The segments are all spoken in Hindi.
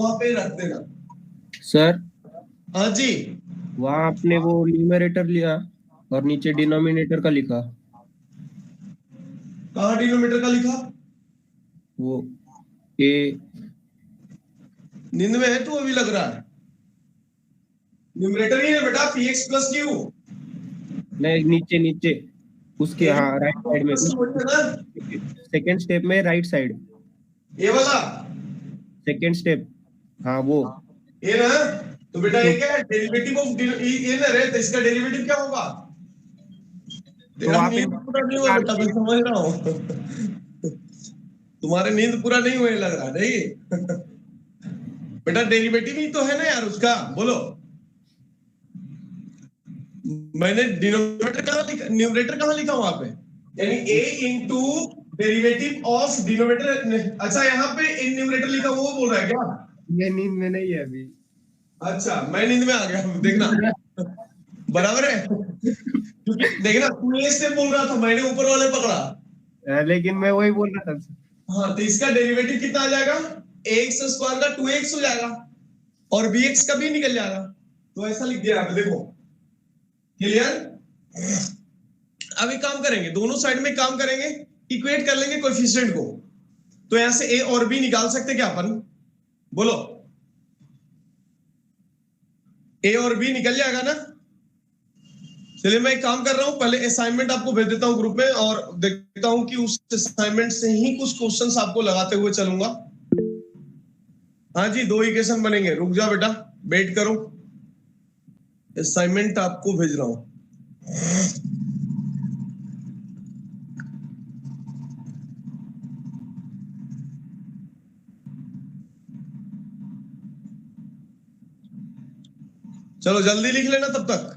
वहां पे रख देना। सर हाँ जी। वहाँ आपने वो न्यूमरेटर लिया और नीचे डिनोमिनेटर का लिखा, कहाँ डिनोमीटर का लिखा? वो ए। नींद में है तू अभी लग रहा है। न्यूमरेटर ही है बेटा, पी एक्स प्लस क्यू। नहीं, नीचे नीचे उसके, हाँ राइट साइड में, प्लस उस वही है ना, सेकंड स्टेप में राइट साइड, ये वाला। सेकंड स्टेप, हाँ वो। ये ना, तो बेटा तो ये क्या है, डेरिवेटिव ऑफ ये ना रहे, तो इसका डेरिवेटिव क्या होगा? तो तेरा वहाँ पे नींद पूरा नहीं हुआ निकाल बेटा, मैं के- समझ रहा हूँ। तुम्हारे नींद पूरा नहीं हुए लग रहा नहीं। बेटा डेरिवेटिव ही तो है ना यार उसका, बोलो। मैंने डिनोमिनेटर कहाँ लिखा, न्यूमरेटर कहाँ लिखा वहां पे? यानी ए इंटू डेरिवेटिव ऑफ डिनोमिनेटर। अच्छा यहाँ पे इन न्यूमरेटर लिखा, वो बोल रहा है क्या? ये नींद में नहीं है अभी। अच्छा मैं नींद में आ गया, देखना। बराबर है, क्योंकि देखना तू ए से बोल रहा था, मैंने ऊपर वाले पकड़ा। लेकिन मैं वही बोल रहा था। हाँ तो इसका डेरिवेटिव कितना आ जाएगा? एक्स स्क्वायर का 2x हो जाएगा, और bx का भी निकल जाएगा। तो ऐसा लिख दिया यहाँ पे, देखो। क्लियर? अभी काम करेंगे, दोनों साइड में काम करेंगे, इक्वेट कर लेंगे कोएफिशिएंट को। तो यहां से a और b निकाल सकते क्या अपन? बोलो। a और b निकल जाएगा ना? चलिए मैं एक काम कर रहा हूं, पहले असाइनमेंट आपको भेज देता हूं ग्रुप में, और देखता हूं कि उस असाइनमेंट से ही कुछ क्वेश्चंस आपको लगाते हुए चलूंगा। हाँ जी, 2 इक्वेशन बनेंगे, रुक जा बेटा, वेट करो, असाइनमेंट आपको भेज रहा हूं। चलो जल्दी लिख लेना तब तक।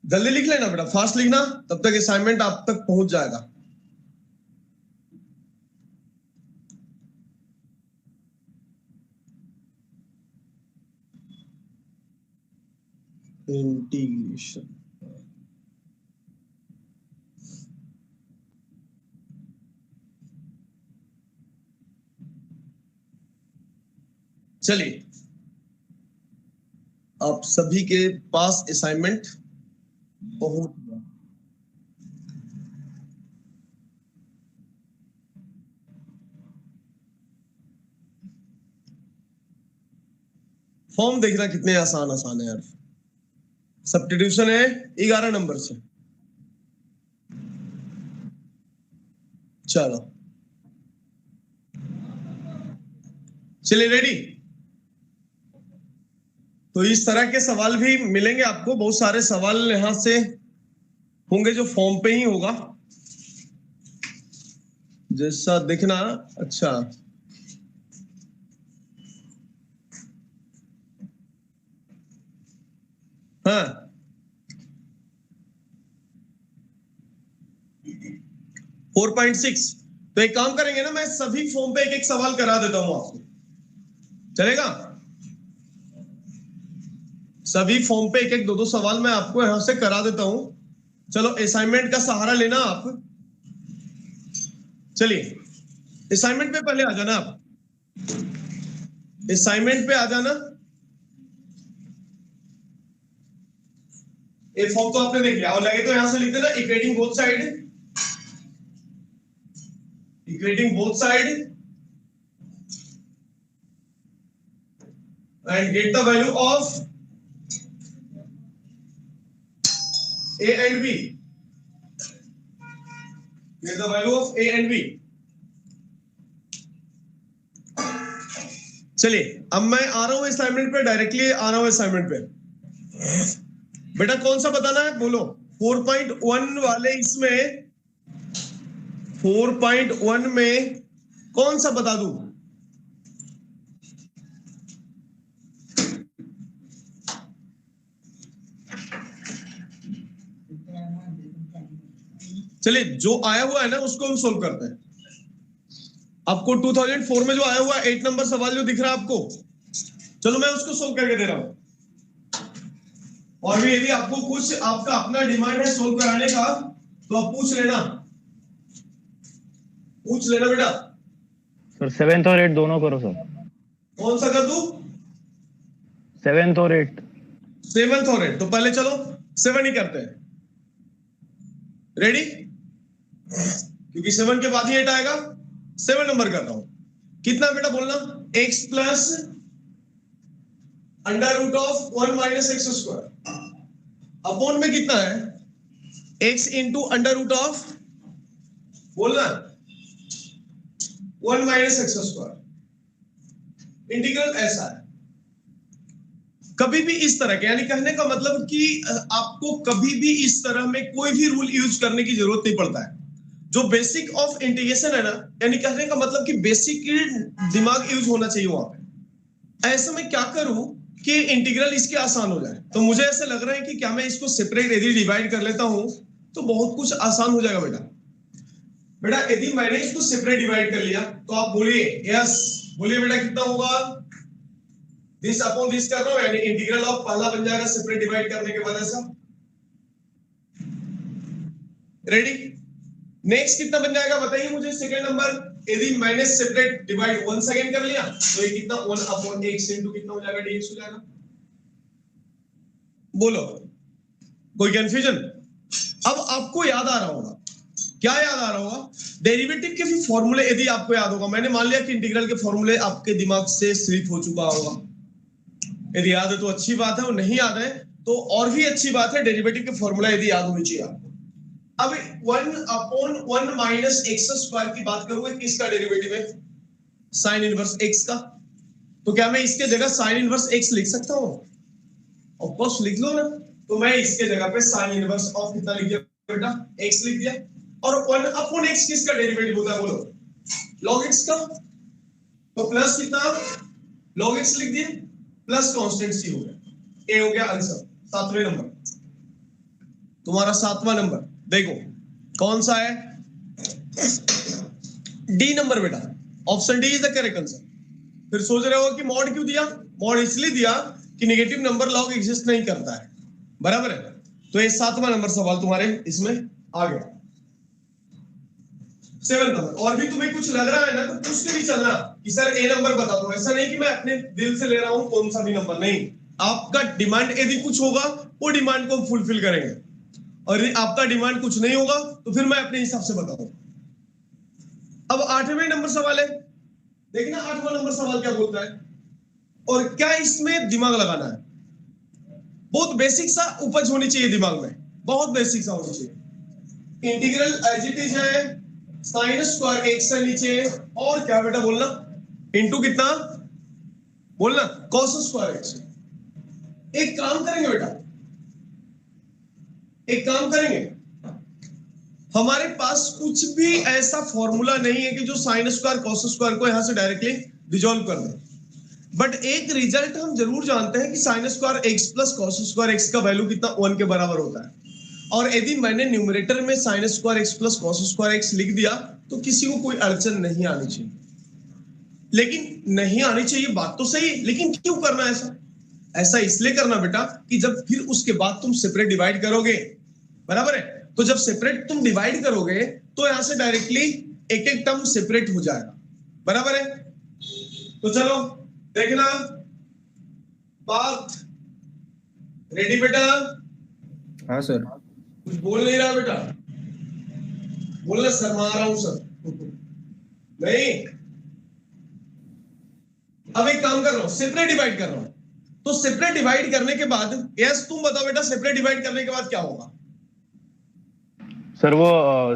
जल्दी लिख लेना बेटा, फास्ट लिखना, तब तक असाइनमेंट आप तक पहुंच जाएगा। इंटीग्रेशन, चलिए आप सभी के पास असाइनमेंट पहुंच गया। फॉर्म देखना कितने आसान आसान है यार। सब्स्टिट्यूशन है 11 नंबर से। चलो चलिए, रेडी? तो इस तरह के सवाल भी मिलेंगे आपको, बहुत सारे सवाल यहां से होंगे जो फॉर्म पे ही होगा, जैसा देखना। अच्छा, हाँ 4.6। तो एक काम करेंगे ना, मैं सभी फॉर्म पे एक एक सवाल करा देता हूं आपको, चलेगा? सभी फॉर्म पे एक एक दो दो सवाल मैं आपको यहां से करा देता हूं। चलो असाइनमेंट का सहारा लेना आप। चलिए असाइनमेंट पे पहले आ जाना आप, असाइनमेंट पे आ जाना। ये फॉर्म तो आपने देख लिया, और लगे तो यहां से लिख देना equating both side, equating both side and get the value of a and b, get the value of a and b। चलिए अब मैं आ रहा हूं असाइनमेंट पे, डायरेक्टली आ रहा हूं असाइनमेंट पे। बेटा कौन सा बताना है, बोलो। 4.1 वाले इसमें, 4.1 में कौन सा बता दूं? चलिए जो आया हुआ है ना उसको हम सोल्व करते हैं। आपको 2004 में जो आया हुआ 8 नंबर सवाल जो दिख रहा है आपको, चलो मैं उसको सोल्व करके दे रहा हूं। और भी यदि आपको कुछ आपका अपना डिमांड है सोल्व कराने का, तो आप पूछ लेना। पूछ लेना बेटा। सर 7th और 8 दोनों करो सर। कौन सा कर दूं? 7th और 8। 7th और 8, तो पहले चलो 7 ही करते हैं। रेडी? क्योंकि 7 के बाद ही 8 आएगा। 7 नंबर कर रहा हूं। कितना बेटा बोलना? x plus under root of 1 minus x square upon में कितना है? x into under root of, बोलना, 1 माइनस एक्स स्क्वायर। इंटीग्रल ऐसा है। कभी भी इस तरह के, यानी कहने का मतलब कि आपको कभी भी इस तरह में कोई भी रूल यूज करने की जरूरत नहीं पड़ता है। जो बेसिक ऑफ इंटीग्रेशन है ना, यानी कहने का मतलब कि बेसिक दिमाग यूज होना चाहिए वहां पे। ऐसे में क्या करूं कि इंटीग्रल इसके आसान हो जाए। तो मुझे ऐसा लग रहा है कि क्या मैं इसको सेपरेट यदि डिवाइड कर लेता हूं तो बहुत कुछ आसान हो जाएगा बेटा। बेटा यदि मैंने इसको सेपरेट डिवाइड कर लिया तो आप बोलिए यस, बोलिए बेटा कितना होगा? दिस अपॉन दिस कर रहा हूं, यानी इंटीग्रल ऑफ पहला बन जाएगा सेपरेट डिवाइड करने के बाद ऐसा। रेडी? नेक्स्ट कितना बन जाएगा बताइए मुझे। सेकंड नंबर, यदि मैंने सेपरेट डिवाइड 1 सेकंड कर लिया तो ये कितना 1 अपॉन x इनटू कितना हो जाएगा? dx हो जाएगा। बोलो, कोई कंफ्यूजन? अब आपको याद आ रहा होगा, क्या याद आ रहा होगा? डेरिवेटिव के भी फॉर्मूले यदि आपको याद होगा। मैंने मान लिया कि इंटीग्रल के फॉर्मूले आपके दिमाग से स्लिप हो चुका होगा। यदि याद है तो अच्छी बात है, और नहीं याद है तो और भी अच्छी बात है। डेरिवेटिव के फॉर्मूला यदि याद होनी चाहिए आपको। अब 1 अपॉन 1 माइनस एक्स स्क्वायर की बात करूंगा, किसका डेरिवेटिव है? साइन इनवर्स x का। तो क्या मैं इसके जगह साइन इनवर्स x लिख सकता हूं? ऑफ कोर्स लिख लो ना। तो मैं इसके जगह पे साइन इनवर्स ऑफ कितना लिख दिया बेटा? x लिख दिया। और 1 अपॉन x किसका डेरिवेटिव होता है बोलो? log x का। तो प्लस कितना? log x लिख दिए, प्लस कांस्टेंट c हो गया। a हो गया आंसर। 7वें नंबर, तुम्हारा 7वां नंबर देखो कौन सा है? डी नंबर बेटा। Option D is the correct answer. फिर सोच रहे हो कि मॉड क्यों दिया? मॉड इसलिए दिया कि नेगेटिव नंबर लॉग एग्जिस्ट नहीं करता है, बराबर है। तो ये 7वां नंबर सवाल तुम्हारे इसमें आ गया। 7 नंबर। और भी तुम्हें कुछ लग रहा है ना तो पूछ के भी चलना कि सर ए नंबर बता दो। ऐसा नहीं कि मैं अपने दिल से ले रहा हूं कौन सा भी नंबर, नहीं। आपका डिमांड यदि कुछ होगा वो डिमांड को फुलफिल करेंगे, और यदि आपका डिमांड कुछ नहीं होगा तो फिर मैं अपने हिसाब से बताऊंगा। अब 8वें नंबर सवाल है। देखना 8वां नंबर सवाल क्या बोलता है और क्या इसमें दिमाग लगाना है। बहुत बेसिक सा उपज होनी चाहिए दिमाग में, बहुत बेसिक सा होनी चाहिए। इंटीग्रल एज इट इज है, साइन स्क्वायर x से नीचे, और क्या बेटा बोलना? इनटू कितना बोलना? cos square x। एक काम करेंगे बेटा, एक काम करेंगे, हमारे पास कुछ भी ऐसा फॉर्मूला नहीं है कि जो साइन स्क्वायर cos स्क्वायर को यहां से डायरेक्टली रिजॉल्व कर दे। बट एक रिजल्ट हम जरूर जानते हैं कि sine square x plus cos square x का वैल्यू कितना 1 के बराबर होता है। और यदि मैंने न्यूमरेटर में sine square x plus cos square x लिख दिया तो किसी को कोई अड़चन नहीं आनी चाहिए। लेकिन नहीं आनी चाहिए बात तो सही, लेकिन क्यों करना ऐसा? ऐसा इसलिए करना बेटा कि जब फिर उसके बाद तुम सेपरेट डिवाइड करोगे, बराबर है, तो जब सेपरेट तुम डिवाइड करोगे तो यहां से डायरेक्टली एक एक टर्म सेपरेट हो जाएगा, बराबर है। तो चलो देखना बात रेडी बेटा? हाँ सर। कुछ बोल नहीं रहा बेटा? बोलना शर्मा रहा हूं सर। नहीं, अब एक काम कर रहा हूं, सेपरेट डिवाइड कर रहा हूं। तो सेपरेट डिवाइड करने के बाद, यस तुम बताओ बेटा, सेपरेट डिवाइड करने के बाद क्या होगा? सर वो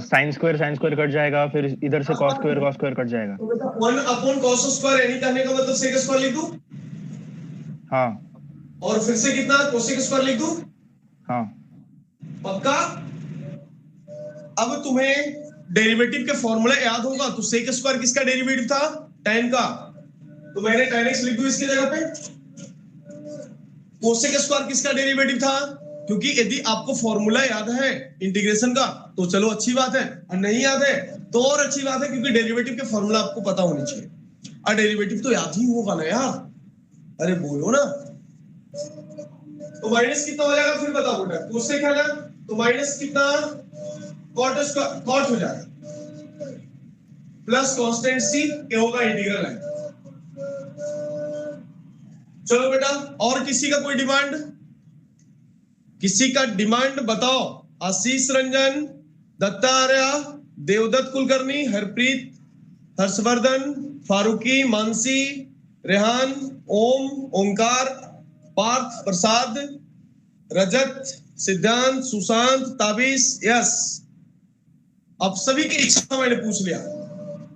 साइन स्क्वायर कट जाएगा, फिर इधर से cos स्क्वायर कट जाएगा। तो बेटा 1 अपॉन cos स्क्वायर यानी कहने का मतलब sec स्क्वायर लिख दूं? हाँ। और फिर से कितना cosec स्क्वायर लिख दूं? हाँ। पक्का? अब तुम्हें डेरिवेटिव के फॉर्मूला याद होगा तो sec स्क्वायर किसका डेरिवेटिव था? tan का। तो मैंने tan x लिख दूं इसकी जगह पे। cosec स्क्वायर किसका डेरिवेटिव था? क्योंकि यदि आपको फॉर्मूला याद है इंटीग्रेशन का तो चलो अच्छी बात है, और नहीं याद है तो और अच्छी बात है, क्योंकि डेरिवेटिव के फॉर्मूला आपको पता होनी चाहिए। और डेरिवेटिव तो याद ही होगा ना यार, अरे बोलो ना। तो माइनस कितना हो जाएगा फिर बताओ बेटा? कोसेक है ना, तो माइनस कितना? कॉट हो जाएगा प्लस कांस्टेंट सी, ये होगा इंटीग्रल है। चलो बेटा, और किसी का कोई डिमांड? किसी का डिमांड बताओ। आशीष रंजन, दत्ता आर्या, देवदत्त कुलकर्णी, हरप्रीत, हर्षवर्धन, फारूकी, मानसी, रेहान, ओम, ओंकार, पार्थ, प्रसाद, रजत, सिद्धांत, सुशांत, ताबिश, यस। अब सभी की इच्छा मैंने पूछ लिया।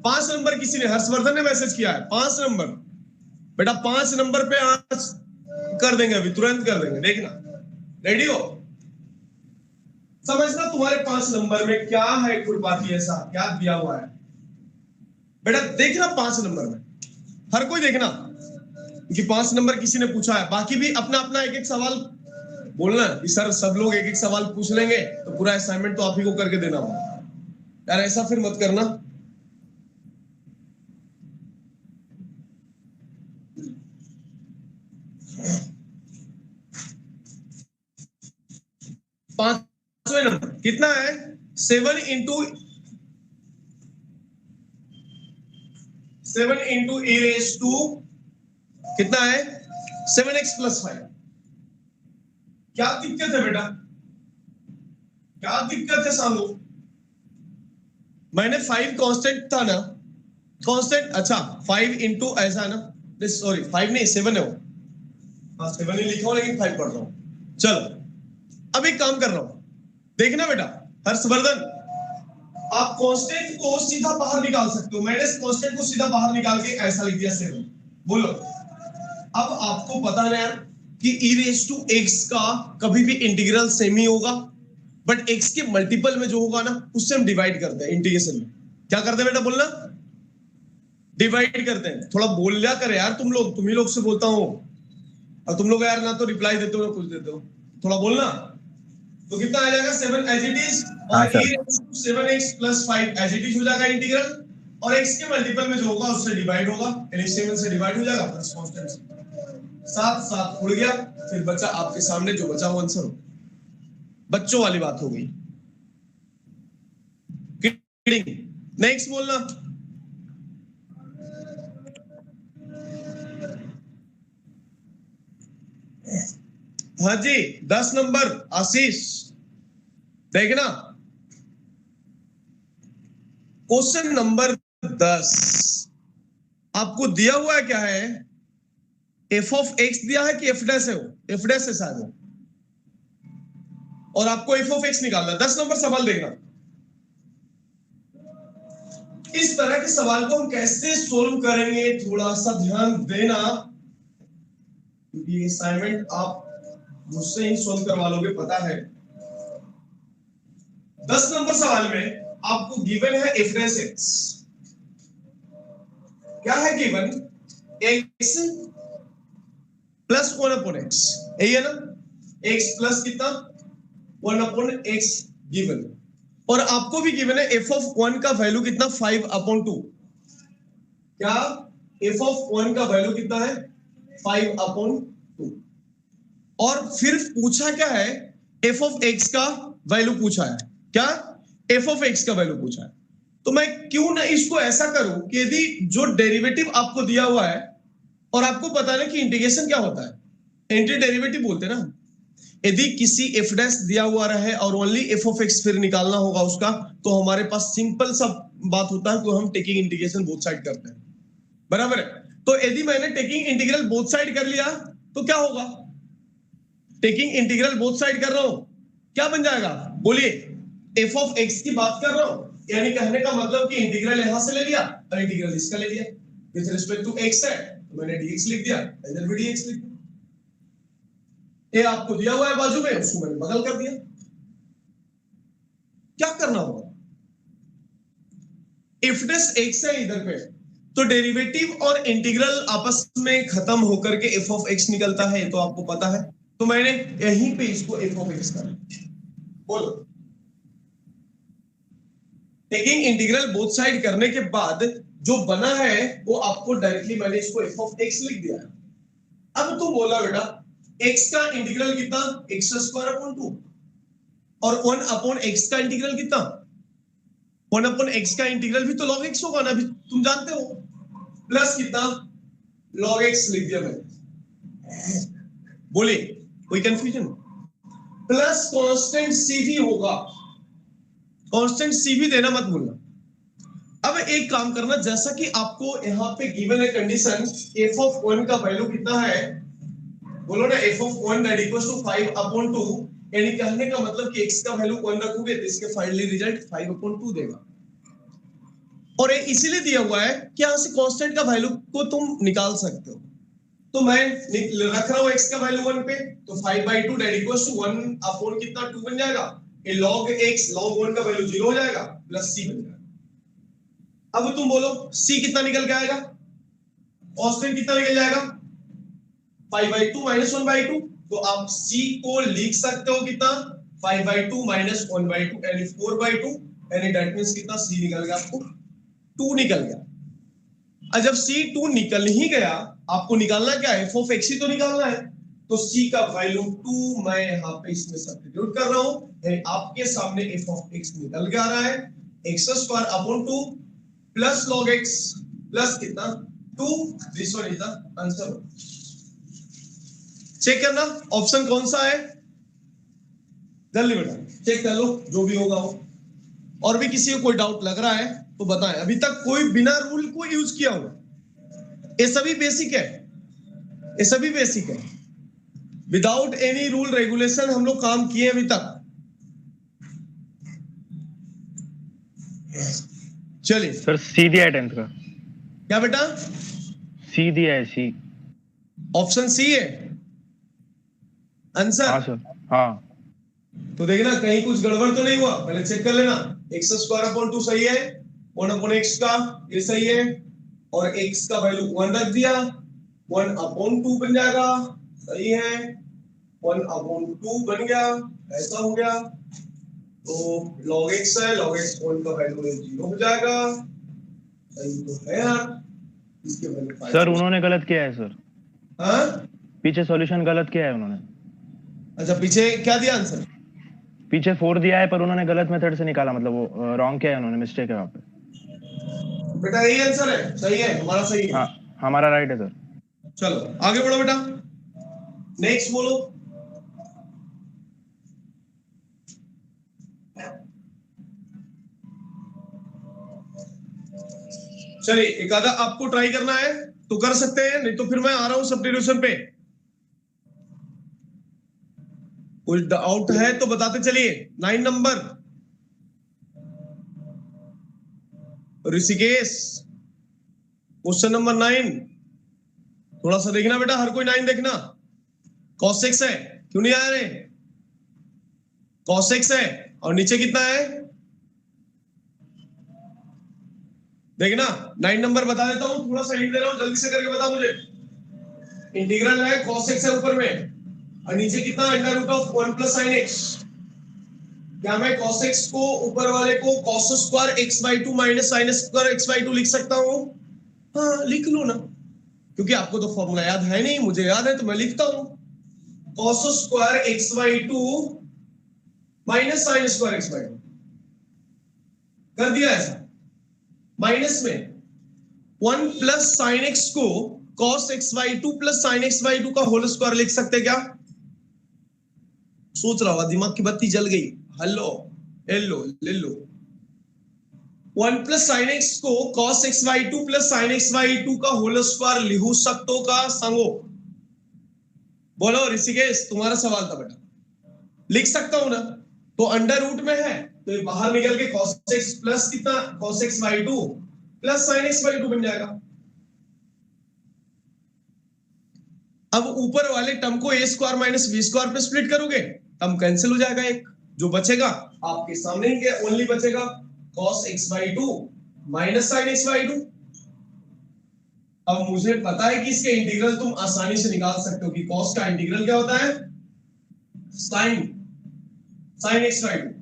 5 नंबर किसी ने, हर्षवर्धन ने मैसेज किया है 5 नंबर। बेटा 5 नंबर पे आज कर देंगे, अभी तुरंत कर देंगे, देखना। रेडी हो? समझना तुम्हारे 5 नंबर में क्या है खुरपाती, ऐसा क्या दिया हुआ है। बेटा देखना 5 नंबर में, हर कोई देखना कि 5 नंबर किसी ने पूछा है। बाकी भी अपना अपना एक एक सवाल बोलना कि सर सब लोग एक एक सवाल पूछ लेंगे तो पूरा असाइनमेंट तो आप ही को करके देना होगा यार, ऐसा फिर मत करना। पांचवें नंबर कितना है? 7 इंटू ए रेज टू कितना है? 7x + 5। क्या दिक्कत है बेटा? क्या दिक्कत है सामू? मैंने 5 कांस्टेंट था ना, कांस्टेंट। अच्छा 5 इंटू ऐसा ना, सॉरी 5 नहीं 7 है वो। हाँ 7 ही लिखा हूं लेकिन 5 पढ़ रहा हूं। चलो अब एक काम कर रहा हूं, देखना बेटा। हर्षवर्धन, आप कांस्टेंट को सीधा बाहर निकाल सकते हो। मैंने कांस्टेंट को सीधा बाहर निकाल के ऐसा लिख दिया 7। बोलो अब आपको पता है यार कि e⁻x का कभी भी इंटीग्रल सेम ही होगा, बट x के मल्टीपल में जो होगा ना उससे हम डिवाइड करते हैं इंटीग्रेशन में। क्या करते हैं बेटा? बोलना, डिवाइड करते हैं। थोड़ा बोल लिया कर यार तुम लोग, तुम ही लोग से बोलता हूं और तुम लोग यार ना तो रिप्लाई देते हो ना कुछ देते हो, थोड़ा बोलना। तो कितना आ जाएगा? 7 एज इट इज, और e⁻7x + 5 एज इट इज हो जाएगा इंटीग्रल, और x के मल्टीपल में जो होगा उससे डिवाइड होगा, यानी 7 से डिवाइड हो जाएगा प्लस कांस्टेंट से। 7 7 उड़ गया, फिर बचा आपके सामने जो बचा वो आंसर हो। बच्चों वाली बात हो गई। नेक्स्ट बोलना। हाँ जी 10 नंबर आशीष, देखना क्वेश्चन नंबर 10 आपको दिया हुआ है। क्या है? f(x) दिया है कि f' है? वो f' है शायद वो, और आपको f(x) निकालना है। 10 नंबर सवाल देखना। इस तरह के सवाल को हम कैसे सोल्व करेंगे थोड़ा सा ध्यान देना, क्योंकि ये असाइनमेंट आप मुझसे ही सोल्व करवा लोगे पता है। 10 नंबर सवाल में आपको गिवन है f'(x). क्या है गिवन? x + 1/x, यही है ना? x प्लस कितना? 1/x गिवन, और आपको भी गिवन है f(1) का वैल्यू कितना? 5/2। क्या f(1) का वैल्यू कितना है? 5/2। और फिर पूछा क्या है? f(x) का वैल्यू पूछा है। क्या? f(x) का वैल्यू पूछा है। तो मैं क्यों ना इसको ऐसा करूं कि यदि जो डेरिवेटिव आपको दिया हुआ है, और आपको पता है ना कि इंटीग्रेशन क्या होता है, एंटी डेरिवेटिव बोलते हैं ना। यदि किसी f' दिया हुआ रहे और ओनली f(x) फिर निकालना होगा उसका, तो हमारे पास सिंपल सा बात होता है, तो हम टेकिंग इंटीग्रेशन बोथ साइड करते हैं, बराबर है। तो यदि मैंने टेकिंग इंटीग्रल बोथ साइड कर लिया तो क्या होगा? टेकिंग इंटीग्रल बोथ साइड कर रहा हूं, क्या बन जाएगा? बोलिए, f(x) की बात कर रहा हूं, यानी कहने का मतलब कि इंटीग्रल यहां से ले लिया और इंटीग्रल इसका ले लिया। विद रिस्पेक्ट टू x है तो मैंने dx लिख दिया, इधर भी dx लिख दिया। ये आपको दिया हुआ है बाजू में, उसको मैंने बगल कर दिया। क्या करना होगा? f(x) है इधर पे, तो डेरिवेटिव और इंटीग्रल आपस में खत्म होकर के f(x) निकलता है, तो आपको पता है। तो मैंने यहीं पे इसको f(x) कर लिया। बोलो, टेकिंग इंटीग्रल बोथ साइड करने के बाद जो बना है वो आपको डायरेक्टली मैंने इसको f(x) लिख दिया है। अब तू बोला बेटा x का इंटीग्रल कितना? x² / 2, और 1/x का इंटीग्रल कितना? वन अपन एक्स का इंटीग्रल भी तो log x होगा ना, अभी तुम जानते हो। प्लस कितना log x लिख दिया मैंने, बोले कोई कंफ्यूजन? प्लस कांस्टेंट c भी होगा, कांस्टेंट c भी देना मत भूलना। अब एक काम करना, जैसा कि आपको यहाँ पे गिवन है कंडीशन, f ऑफ 1 का वैल्यू कितना है, बोलो ना, f of 1 that equals to 5/2, यानी कहने का मतलब कि x का वैल्यू 1 रखोगे तो इसके फाइनली रिजल्ट 5/2 देगा। और ये इसीलिए दिया हुआ है कि यहां से कांस्टेंट का वैल्यू को तुम निकाल सकते हो। तो मैं रख रहा हूं x का वैल्यू 1 पे, तो 5/2 दैट इक्वल्स टू 1 कितना 2 बन जाएगा, ये log x log 1 का वैल्यू 0 हो जाएगा, प्लस c बन जाएगा। अब तुम बोलो c कितना निकल के आएगा, कांस्टेंट कितना निकल जाएगा, 5/2 माइनस 1/2। तो आप c को लिख सकते हो कितना, 5/2 माइनस 1/2 यानी 4/2, यानी दैट मींस कितना c निकल गया आपको 2 निकल गया। अब जब c 2 निकल ही गया, आपको निकालना क्या है, f ऑफ x ही तो निकालना है। तो c का वैल्यू 2 मैं यहाँ पे इसमें सब्स्टिट्यूट कर रहा हूं, यानी आपके सामने f ऑफ x निकल के आ रहा है x² plus log x plus कितना 2, this one is the answer. Check करना ऑप्शन कौन सा है, जल्दी बेटा चेक कर लो, जो भी होगा वो। और भी किसी को कोई डाउट लग रहा है तो बताएं, अभी तक कोई बिना रूल को यूज किया होगा, ये सभी बेसिक है, ये सभी बेसिक है, विदाउट एनी रूल रेगुलेशन हम लोग काम किए अभी तक। चलिए सर सी दिया है 10th का, क्या बेटा, सी दिया है, सी ऑप्शन सी है आंसर। हाँ सर, हाँ तो देखना कहीं कुछ गड़बड़ तो नहीं हुआ, पहले चेक कर लेना। x² 2 सही है, 1/x का ये सही है, और x का वैल्यू 1 रख दिया, 1/2 बन जाएगा, सही है, 1/2 बन गया, ऐसा हो गया। तो log x है, log x 1 का वैल्यू 0 हो जाएगा, सही तो है यार, इसके वैल्यू सर उन्होंने गलत किया है सर, हाँ पीछे सॉल्यूशन गलत किया है उन्होंने। अच्छा पीछे क्या दिया आंसर, पीछे 4 दिया है पर उन्होंने गलत मेथड से निकाला, मतलब वो रॉन्ग किया है उन्होंने, मिस्टेक है वहां पे। बेटा यही आंसर है, सही है, हमारा सही है। हाँ हमारा राइट है सर। चलो आगे बढ़ो बेटा, नेक्स्ट बोलो। चलिए एक आधा आपको ट्राई करना है तो कर सकते हैं, नहीं तो फिर मैं आ रहा हूं सब्स्टिट्यूशन पे। कुछ डाउट है तो बताते चलिए। 9 नंबर ऋषिकेश, क्वेश्चन नंबर 9, थोड़ा सा देखना बेटा, हर कोई 9 देखना। cos x है, क्यों नहीं आ रहे, cos x है, और नीचे कितना है देखना। 9 नंबर बता देता हूं, थोड़ा सा हिंट दे रहा हूं, जल्दी से करके बता मुझे। इंटीग्रल है cos x है ऊपर में, और नीचे कितना under root of 1 plus sin x। क्या मैं cos x को ऊपर वाले को cos² x/2 minus sin square x/2 लिख सकता हूं? हाँ लिख लो ना, क्योंकि आपको तो फॉर्मूला याद है नहीं, मुझे याद है तो मैं लिखता हूं cos² x/2 minus sin square x/2 कर दिया ऐसा। माइनस में 1 प्लस sin x को cos x/2 plus sin x/2 का होल स्क्वायर लिख सकते क्या? सोच रहा हुआ, दिमाग की बत्ती जल गई, हेलो हेलो ले लो। 1 प्लस sin x को cos x/2 plus sin x/2 का होल स्क्वायर लिखू सकते का सांगो? बोलो ऋषिकेश, तुम्हारा सवाल था बेटा, लिख सकता हूं ना, तो अंडर रूट में है तो ये बाहर निकल के cos x प्लस कितना cos x/2 plus sin x/2 बन जाएगा। अब ऊपर वाले टर्म को a² माइनस b² पे स्प्लिट करोगे, टर्म कैंसिल हो जाएगा, एक जो बचेगा आपके सामने ही ओनली बचेगा cos x/2 minus sin x/2। अब मुझे पता है कि इसके इंटीग्रल तुम आसानी से निकाल सकते हो कि cos का इंटीग्रल क्या होता है, sin x/2,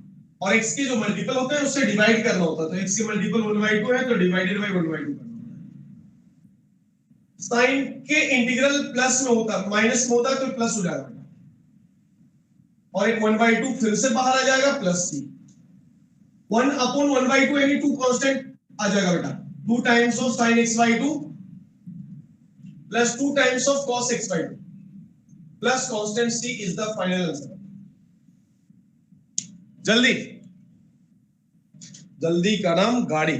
और x के जो मल्टीपल होते हैं उससे डिवाइड करना होता है, तो x के मल्टीपल 1/2 है तो डिवाइडेड बाय 1/2 करना। साइन के इंटीग्रल प्लस में होता है, माइनस में होता है तो प्लस हो जाएगा, और एक 1/2 फिर से बाहर आ जाएगा प्लस c। 1/1/2 यानी 2 कांस्टेंट आ जाएगा बेटा। 2 times of sin x/2 plus 2 times of cos x/2 plus constant c is the final answer. जल्दी जल्दी का नाम गाड़ी।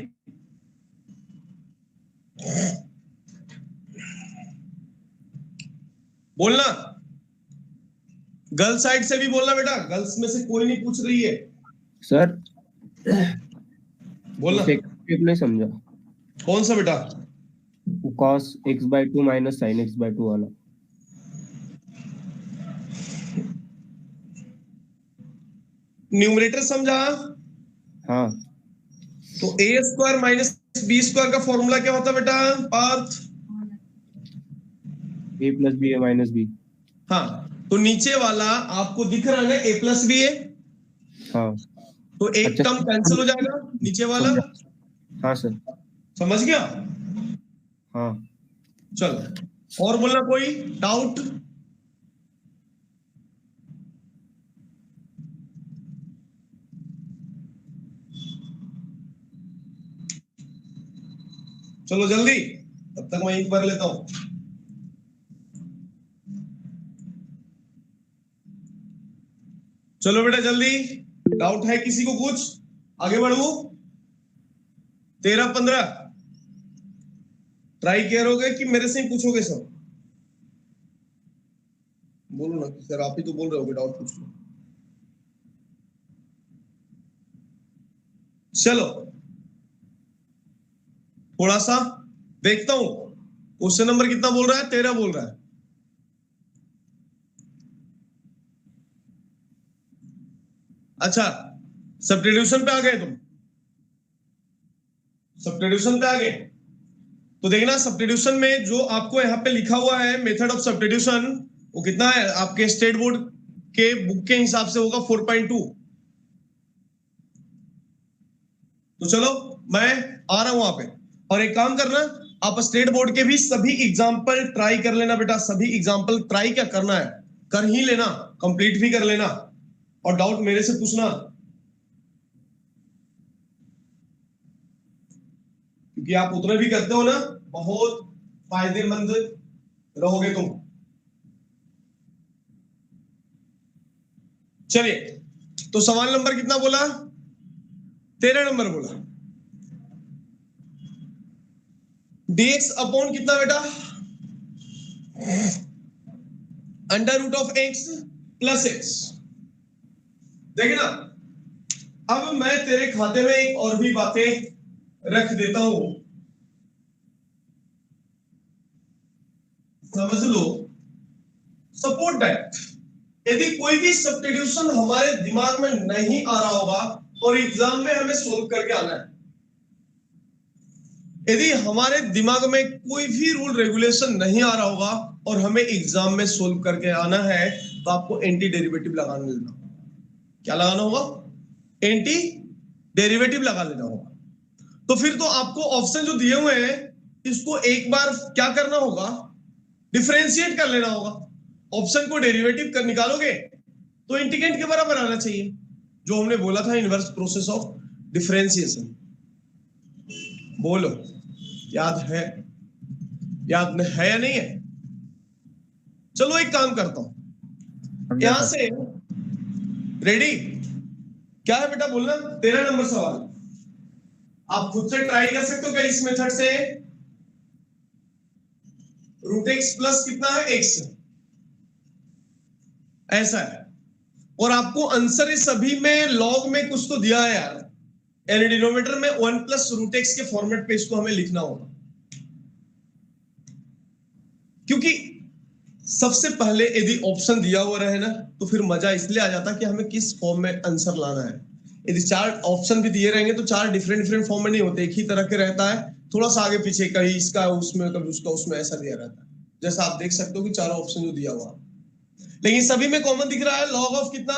बोलना, गर्ल्स साइड से भी बोलना बेटा, गर्ल्स में से कोई नहीं पूछ रही है। सर बोलना। नहीं समझा। कौन सा बेटा? cos x/2 minus sin x/2 वाला। न्यूमरेटर समझा? हाँ। तो a² माइनस b² का फॉर्मूला क्या होता बेटा? Parth a plus b a minus b. हाँ, तो नीचे वाला आपको दिख रहा है ना, a प्लस बी ए। हाँ, तो एक अच्छा, टर्म कैंसिल हो जाएगा नीचे वाला। हाँ सर। समझ गया? हाँ। चलो, और बोलना कोई डाउट? चलो जल्दी, तब तक मैं एक बार लेता हूं। चलो बेटा जल्दी, डाउट है किसी को कुछ? आगे बढ़ू? 13-15 ट्राई करोगे कि मेरे से ही पूछोगे सब? बोलो ना सर, आप ही तो बोल रहे होगे डाउट पूछ लो। चलो थोड़ा सा देखता हूं, क्वेश्चन नंबर कितना बोल रहा है? 13 बोल रहा है। अच्छा, सब्स्टिट्यूशन पे आ गए तुम? सब्स्टिट्यूशन पे आ गए तो देखना, सब्स्टिट्यूशन में जो आपको यहाँ पे लिखा हुआ है मेथड ऑफ सब्स्टिट्यूशन, वो कितना है आपके स्टेट बोर्ड के बुक के हिसाब से होगा 4.2। तो चलो मैं आ रहा हूं वहां पे, और एक काम करना, आप स्टेट बोर्ड के भी सभी एग्जाम्पल ट्राई कर लेना बेटा। सभी एग्जाम्पल ट्राई क्या करना है, कर ही लेना, कंप्लीट भी कर लेना, और डाउट मेरे से पूछना, क्योंकि आप उतना भी करते हो ना, बहुत फायदेमंद रहोगे तुम। चलिए, तो सवाल नंबर कितना बोला? 13 नंबर बोला। dx अपॉन कितना बेटा? √x plus x। देखिए ना, अब मैं तेरे खाते में एक और भी बातें रख देता हूं, समझ लो। सपोर्ट दैट यदि कोई भी सब्स्टिट्यूशन हमारे दिमाग में नहीं आ रहा होगा और एग्जाम में हमें सोल्व करके आना है, यदि हमारे दिमाग में कोई भी रूल रेगुलेशन नहीं आ रहा होगा और हमें एग्जाम में सोल्व करके आना है, तो आपको एंटी डेरिवेटिव लगाने लेना। क्या लगाना होगा? एंटी डेरिवेटिव लगा लेना होगा। तो फिर तो आपको ऑप्शन जो दिए हुए हैं, इसको एक बार क्या करना होगा? डिफरेंशिएट कर लेना होगा। ऑप्शन को डेरिवेटिव कर निकालोगे तो इंटीग्रेंट के बराबर आना चाहिए, जो हमने बोला था, इनवर्स प्रोसेस ऑफ डिफरेंशिएशन। बोलो, याद है? याद है या नहीं है? चलो एक काम करता हूं, यहां से रेडी? क्या है बेटा बोलना? 13 नंबर सवाल। आप खुद से ट्राई कर सकते हो क्या इस मेथड से? √x प्लस कितना है? x, ऐसा है। और आपको आंसर इस सभी में लॉग में कुछ तो दिया है यार, यानी डिनोमिनेटर में 1 प्लस √x के फॉर्मेट पे इसको हमें लिखना होगा, क्योंकि सबसे पहले यदि ऑप्शन दिया हुआ रहे ना, तो फिर मजा इसलिए आ जाता कि हमें किस फॉर्म में आंसर लाना है। यदि 4 ऑप्शन भी दिए रहेंगे तो 4 डिफरेंट फॉर्म में नहीं होते, एक ही तरह के रहता है, थोड़ा सा आगे पीछे, कहीं इसका उसमें, कभी उसका उसमें, ऐसा दिया रहता है। जैसा आप देख सकते हो कि 4 ऑप्शन जो दिया हुआ, लेकिन सभी में कॉमन दिख रहा है लॉग ऑफ कितना?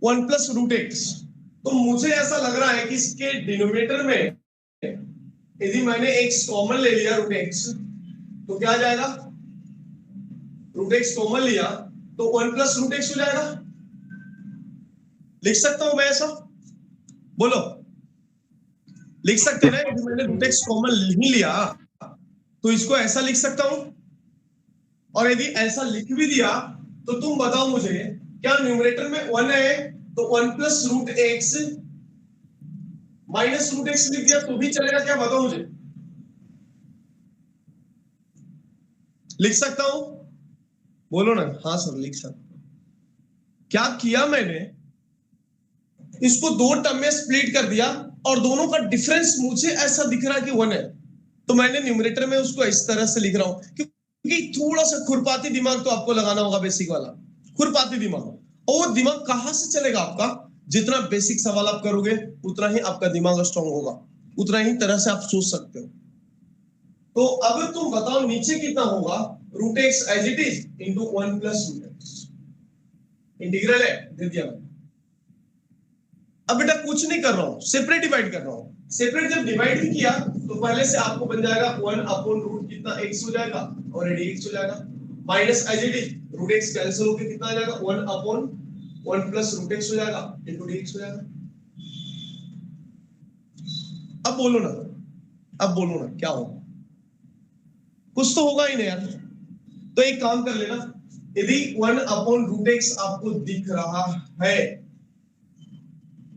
1 प्लस √x। तो मुझे ऐसा लग रहा है कि इसके डिनोमिनेटर में यदि मैंने x कॉमन ले लिया √x, तो क्या आ जाएगा? √x कॉमन लिया तो 1 प्लस √x हो जाएगा। लिख सकता हूं मैं ऐसा? बोलो, लिख सकते हैं ना, यदि मैंने रूट एक्स कॉमन नहीं लिया तो इसको ऐसा लिख सकता हूं, और यदि ऐसा लिख भी दिया तो तुम बताओ मुझे, क्या न्यूमरेटर में 1 है तो 1 plus root x minus root x लिख दिया तो भी चलेगा क्या? बताओ मुझे, लिख सकता हूं? बोलो ना। हाँ सर लिख सकता। क्या किया मैंने, इसको दो टर्म में स्प्लिट कर दिया और दोनों का डिफरेंस मुझे ऐसा दिख रहा है कि 1 है, तो मैंने न्यूमरेटर में उसको इस तरह से लिख रहा हूं, क्योंकि थोड़ा सा खुरपाती दिमाग तो आपको लगाना होगा, बेसिक वाला खुरपाती दिमाग। और वो दिमाग कहां से चलेगा आपका? जितना बेसिक सवाल आप करोगे उतना ही आपका दिमाग स्ट्रांग होगा, उतना ही तरह से आप सोच सकते हो। तो अब तुम बताओ नीचे कितना होगा? Root X as it is into 1 plus root X, integral है, दे दिया मैंने। अब बेटा कुछ नहीं कर रहा हूं, सेपरेट डिवाइड कर रहा हूं। सेपरेट जब डिवाइड ही किया तो पहले से आपको बन जाएगा 1 अपॉन रूट कितना x हो जाएगा और dx हो जाएगा, minus as it is root x cancel होकर कितना आ जाएगा 1 अपॉन 1 प्लस रूट x हो जाएगा इनटू dx हो जाएगा। अब बोलो ना, अब बोलो ना क्या होगा? कुछ तो होगा ही नहीं यार। तो एक काम कर लेना, यदि 1 अपॉन रूट x आपको दिख रहा है,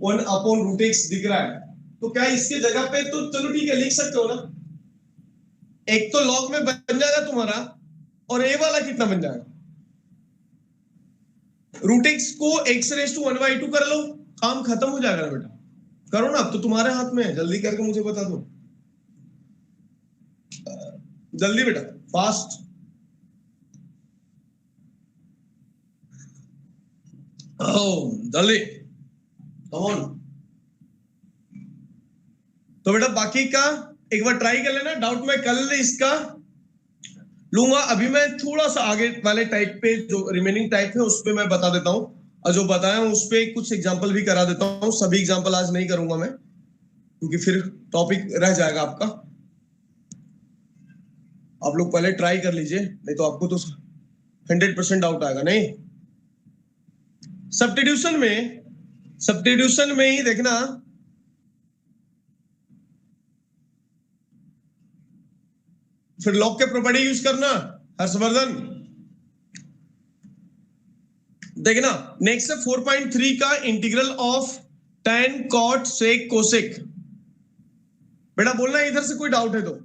1 अपॉन रूट एक्स दिख रहा है, तो क्या इसके जगह पे तो चलो ठीक है लिख सकते हो ना, एक तो लॉग में बन जाएगा तुम्हारा, और ए वाला कितना बन जाएगा? रूट एक्स को एक्स रेस टू 1/2 कर लो, काम खत्म हो जाएगा ना बेटा। करो ना, अब तो तुम्हारे हाथ में है, जल्दी करके मुझे बता दो, जल्दी बेटा, फास्ट। जल्दी, कम ऑन। तो बेटा बाकी का एक बार ट्राई कर लेना, डाउट में कल इसका लूंगा। अभी मैं थोड़ा सा आगे वाले टाइप पे, जो रिमेनिंग टाइप है उस पे मैं बता देता हूं, और जो बताया हूं उस पे कुछ एग्जांपल भी करा देता हूं। सभी एग्जांपल आज नहीं करूंगा मैं, क्योंकि फिर टॉपिक रह जाएगा आपका। आप लोग पहले ट्राई कर लीजिए, नहीं तो आपको तो 100% डाउट आएगा। नहीं, सब्स्टिट्यूशन में ही देखना, फिर लॉग के प्रॉपर्टी यूज करना हर्षवर्धन। देखना नेक्स्ट है 4.3 का integral of tan cot sec cosec। बेटा बोलना इधर से कोई डाउट है तो,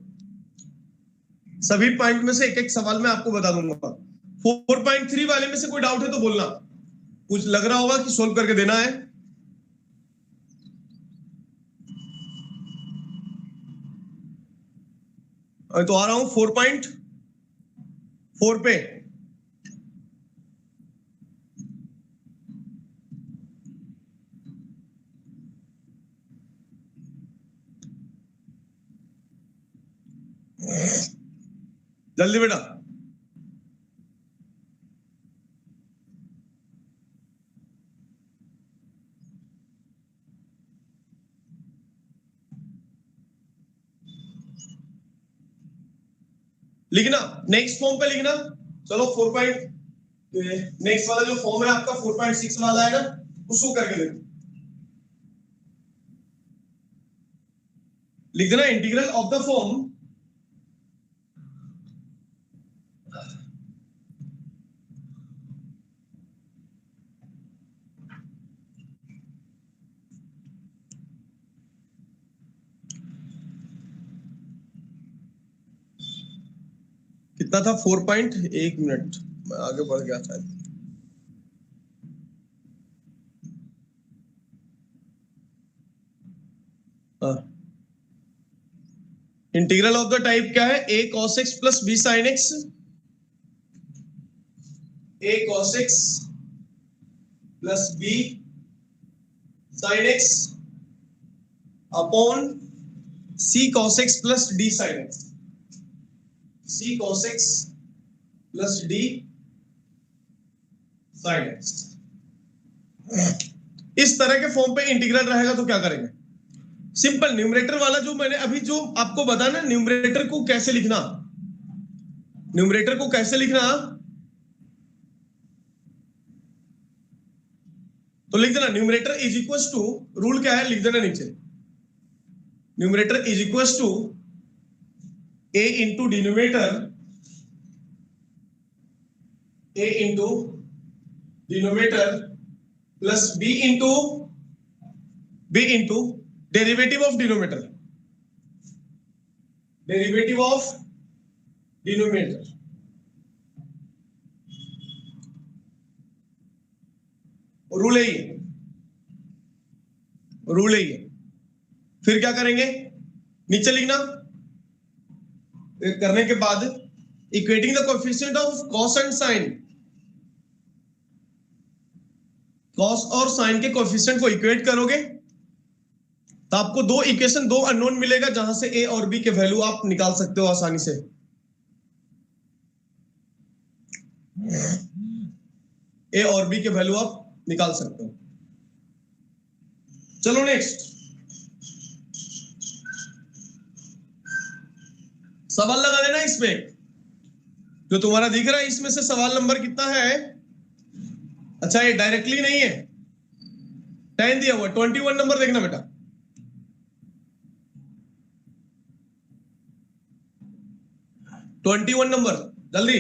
सभी पॉइंट में से एक एक सवाल मैं आपको बता दूंगा। 4.3 वाले में से कोई डाउट है तो बोलना, कुछ लग रहा होगा कि सोल्व करके देना है। तो आ रहा हूं 4.4 पे। जल्दी बेटा, लिखना नेक्स्ट फॉर्म पे लिखना। चलो 4. नेक्स्ट वाला जो फॉर्म है आपका 4.6 वाला है ना, उसको करके देखो। लिख देना इंटीग्रल ऑफ द फॉर्म कितना था 4.1 मिनट, मैं आगे बढ़ गया था। इंटीग्रल ऑफ द टाइप क्या है? a cos x plus b sin x, a cos x plus b sin x upon c cos x plus d sin x, c cos x plus d sin x। इस तरह के फॉर्म पे इंटीग्रल रहेगा तो क्या करेंगे? सिंपल न्यूमरेटर वाला जो मैंने अभी जो आपको बताया ना, न्यूमरेटर को कैसे लिखना, न्यूमरेटर को कैसे लिखना, तो लिख देना numerator is equal to, rule क्या है लिख देना नीचे, numerator is equal to a into denominator, a into denominator plus b into derivative of denominator, derivative of denominator. Rule है ये, रूल है ये। फिर क्या करेंगे, नीचे लिखना, करने के बाद equating the coefficient of cos and sine, cos और साइन के कोएफिशिएंट को इक्वेट करोगे तो आपको दो इक्वेशन, दो अननोन मिलेगा, जहां से ए और बी के वैल्यू आप निकाल सकते हो आसानी से। ए और बी के वैल्यू आप निकाल सकते हो। चलो नेक्स्ट सवाल लगा देना इसमें, जो तुम्हारा दिख रहा है इसमें से सवाल नंबर कितना है। अच्छा ये डायरेक्टली नहीं है, 10 दिया हुआ, 21 नंबर देखना बेटा। नंबर जल्दी।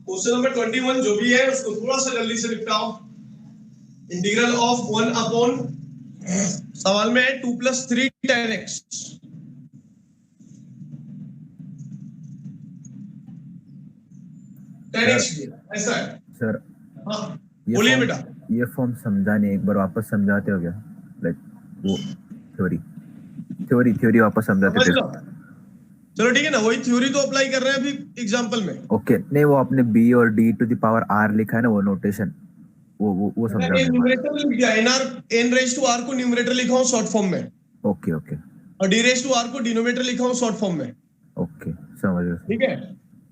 क्वेश्चन नंबर 21 जो भी है उसको थोड़ा सा जल्दी से निपटाओ। इंटीग्रल ऑफ 1 अपॉन, सवाल में है 2 + 3 tan x। tan x ऐसा है सर। हाँ बोलिए बेटा। ये फॉर्म समझाने एक बार वापस समझाते हो क्या, लाइक वो थ्योरी वापस समझाते थे। चलो ठीक है ना, वही थ्योरी तो अप्लाई कर रहे हैं अभी एग्जांपल में। ओके, नहीं वो आपने b और d to the power r लिखा है ना, वो नोटेशन वो समझा मैंने न्यूमरेटर लिख दिया, n रेज़ टू r को न्यूमरेटर लिखा हूं शॉर्ट फॉर्म में। Okay okay. और d रेज़ टू r को डिनोमिनेटर लिखा हूं शॉर्ट फॉर्म में। ओके समझ गया। ठीक है,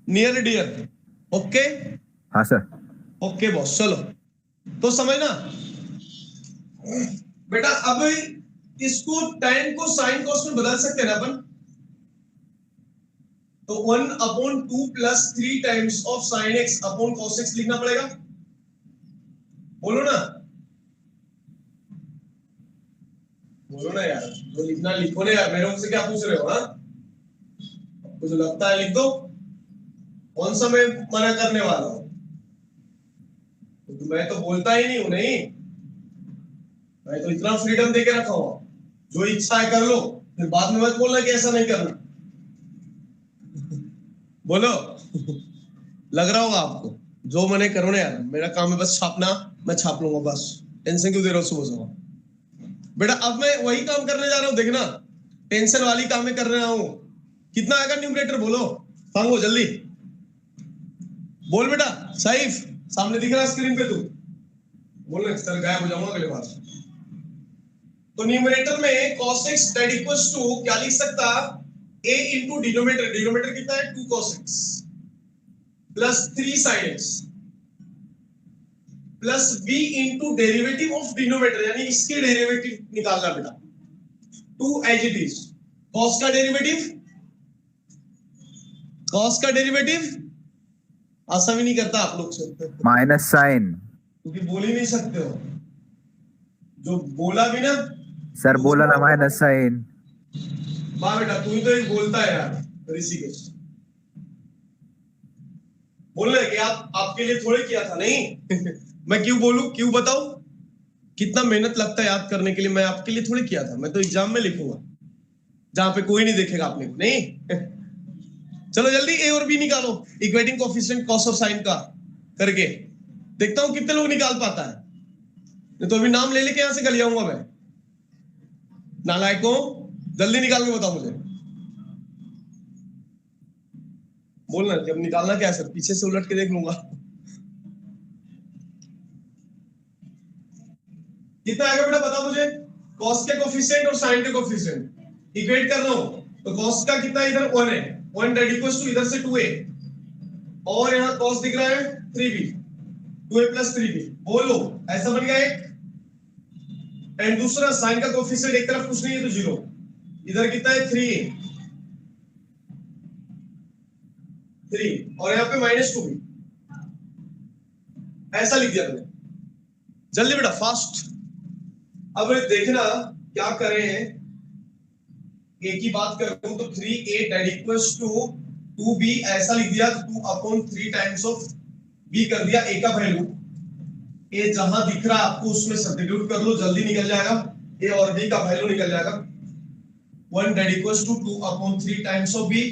नियर डियर। ओके हाँ सर। Okay boss. चलो तो समझना बेटा, अब इसको tan को sin cos में बदल सकते हैं ना अपन। तो 1/2 + 3 times of sin x upon cos x लिखना पड़ेगा। बोलो ना, बोलो ना यार, जो लिखना लिखो ना यार, मेरे मुझसे क्या पूछ रहे हो। हाँ कुछ लगता है लिख दो, कौन सा मैं मना करने वाला हूं। तो मैं तो बोलता ही नहीं हूं, नहीं मैं तो इतना फ्रीडम देके रखा हुआ, जो इच्छा है कर लो, फिर बाद में मत बोलना कि ऐसा नहीं करना। बोलो लग रहा होगा आपको, जो मैंने करो ना यार, मेरा काम है बस छापना, मैं छाप लूंगा बस, टेंशन क्यों दे रहा हो सुबह सुबह। बेटा अब मैं वही काम करने जा रहा हूं, देखना टेंशन वाली काम कर रहा हूं। कितना आएगा न्यूमरेटर बोलो, फांगो जल्दी बोल बेटा। साइफ सामने दिख रहा है स्क्रीन पे, तू बोल, सर गायब हो जाऊंगा अगले बार। तो न्यूमरेटर में cos x that equals to क्या लिख सकता, a इंटू डिनोमिनेटर, डिनोमिनेटर कितना है 2 cos x plus 3 sin x plus b into derivative of denominator, यानी इसके डेरिवेटिव निकालना बेटा। 2 एज इट इज, cos का डेरिवेटिव, cos का डेरिवेटिव आशा भी नहीं करता आप लोग से, माइनस साइन, क्योंकि बोल ही नहीं सकते हो। जो बोला भी ना सर बोला ना माइनस साइन। वाह बेटा, तू ही तो एक बोलता है यार ऋषिकेश। बोल रहे कि आप आपके लिए थोड़े किया था, नहीं मैं क्यों बोलूं, क्यों बताऊं, कितना मेहनत लगता है याद करने के लिए, मैं आपके लिए थोड़े किया था, मैं तो एग्जाम में लिखूंगा जहां पे कोई नहीं देखेगा आपने, नहीं। चलो जल्दी ए और बी निकालो, इक्वेटिंग कोएफिशिएंट कॉस और साइन का करके देखता हूं कितने लोग निकाल पाता है। नहीं तो अभी नाम ले लेके यहां से गल जाऊंगा मैं। नालायकों जल्दी निकाल के बताओ मुझे, बोलना जब निकालना क्या है सर, पीछे से उलट के देख लूंगा। कितना आएगा बेटा बता मुझे, कॉस के कोएफिशिएंट और साइन के कोएफिशिएंट इक्वेट कर रहा हूं, तो कॉस का कितना इधर 1 है, 1 दैट इक्वल्स टू इधर से 2a, और यहां कॉस दिख रहा है 3b, 2a + 3b, बोलो ऐसा बन गया एक। एंड दूसरा साइन का कोएफिशिएंट एक तरफ कुछ नहीं है तो 0, इधर कितना है 3a, 3 और यहां पे -2b, ऐसा लिख दिया मैंने। जल्दी बेटा फास्ट। अब देखना क्या करें, ए की बात करूं तो 3a date equals to 2b ऐसा लिख दिया, 2/3 टाइम्स ऑफ b कर दिया। a का वैल्यू ए जहां दिख रहा है आपको उसमें सब्स्टिट्यूट कर लो, जल्दी निकल जाएगा। ए और बी का वैल्यू निकल जाएगा। 1 that equals to 2/3 times of B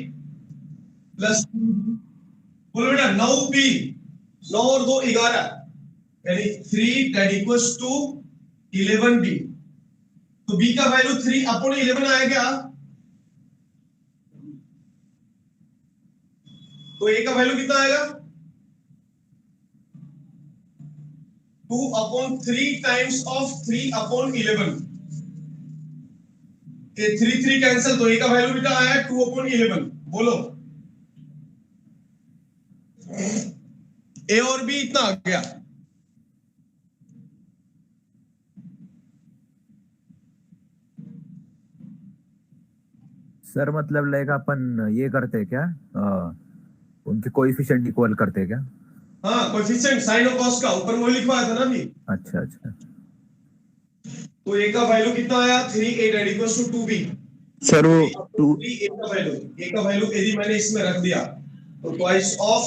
plus, बोलो बेटा 9b, 9 और 2 11, यानी 3 डेट इक्वल्स टू 11b। तो b का वैल्यू 3/11 आया क्या? तो a का वैल्यू कितना आएगा? 2/3 टाइम्स ऑफ 3/11। ये 3 कैंसिल, तो a का वैल्यू कितना आया? 2/11। बोलो a और b इतना आ गया। सर मतलब लाइक अपन ये करते हैं क्या, उनके कोएफिशिएंट इक्वल करते हैं क्या? हाँ, कोएफिशिएंट साइन और कॉस का ऊपर वही लिखवाया था ना अभी। अच्छा अच्छा। तो a का वैल्यू कितना आया? 3a date equals to 2b। Sir वो 3a का वैल्यू यदि मैंने इसमें रख दिया तो ट्वाइस ऑफ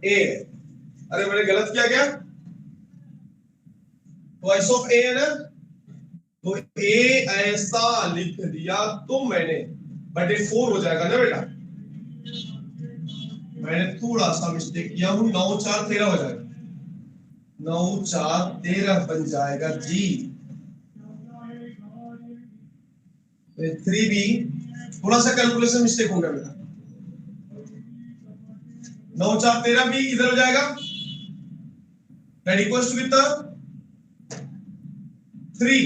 a, अरे मैंने गलत किया क्या? ट्वाइस ऑफ a है ना, तो a ऐसा लिख दिया तो मैंने, बट ये 4 हो जाएगा ना बेटा। मैंने थोड़ा सा मिस्टेक किया हूं, 9 4 13 हो जाएगा, 9 4 13 बन जाएगा जी। 3b, थोड़ा सा कैलकुलेशन मिस्टेक हो गया बेटा। 9 4 13 भी इधर हो जाएगा, दैट इक्वल्स टू कितना? 3।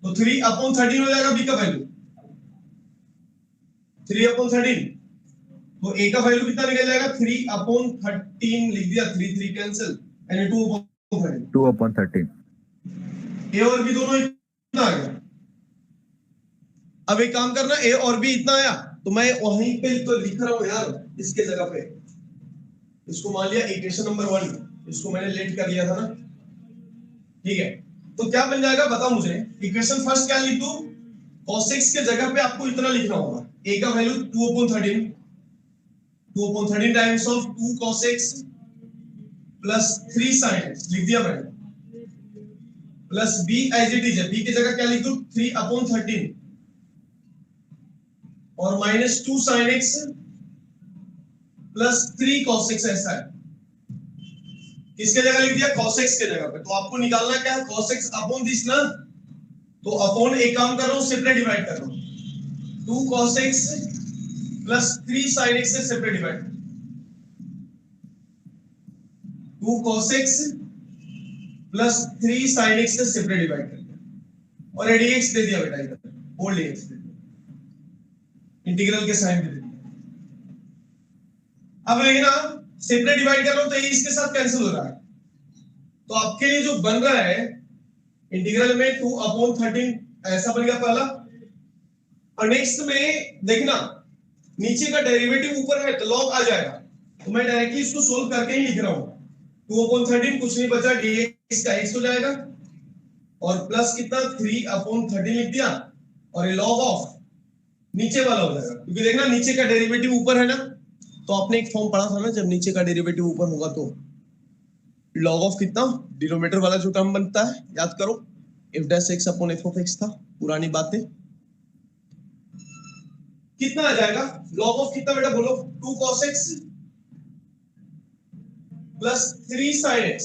तो 3/13 हो जाएगा b का वैल्यू, 3/13। तो a का वैल्यू कितना निकल जाएगा? 3/13 लिख दिया, 3 कैंसिल, यानी 2/13। 2/13। a और b दोनों इतना आ गया। अब एक काम करना, a और b इतना आया तो मैं वहीं पे तो लिख रहा हूं यार, इसके जगह पे इसको मान लिया इक्वेशन नंबर 1, इसको मैंने लेट कर लिया था ना, ठीक है। तो क्या बन जाएगा बताओ मुझे। इक्वेशन फर्स्ट क्या लिख दूं? cos x के जगह पे आपको इतना लिखना होगा, a का value 2/13 times of 2 cos x plus 3 sin x लिख दिया मैंने, plus b as it is है, b की जगह क्या लिख दूं? 3/13 और minus 2 sin x plus 3 cos x ऐसा है। किसके जगह लिख दिया? cos x के जगह पे। तो आपको निकालना क्या है? cos x अपॉन दिस ना, तो अपॉन एक काम कर रहा हूं, सेपरेट डिवाइड कर रहा हूं। 2 cos x plus 3 sin x से separate divide, 2 cos x plus 3 sin x से सेपरेट डिवाइड कर दिया और dx दे दिया बेटा, इधर ओल्ड dx दे दिया, इंटीग्रल के साइन दे दिया। अब देखना सेपरेट डिवाइड कर रहा हूं तो ये इसके साथ कैंसिल हो रहा है, तो आपके लिए जो बन रहा है इंटीग्रल में 2/13 ऐसा बन गया पहला। और नेक्स्ट में देखना नीचे का डेरिवेटिव ऊपर है तो लॉग आ जाएगा, तो मैं डायरेक्टली इसको सोल्व करके ही लिख रहा हूं। 2/13 कुछ नहीं बचा, dx का x हो जाएगा और प्लस कितना 3/13 लिख दिया और ये लॉग ऑफ नीचे वाला हो जाएगा, क्योंकि देखना नीचे का डेरिवेटिव ऊपर है ना, तो आपने एक फॉर्म पढ़ा था ना, जब नीचे का डेरिवेटिव ऊपर होगा तो log ऑफ कितना, डिनोमिनेटर वाला जो टर्म बनता है याद करो, f dash x upon f of x था, पुरानी बातें। कितना आ जाएगा log ऑफ कितना बेटा बोलो? 2 cos x plus 3 sin x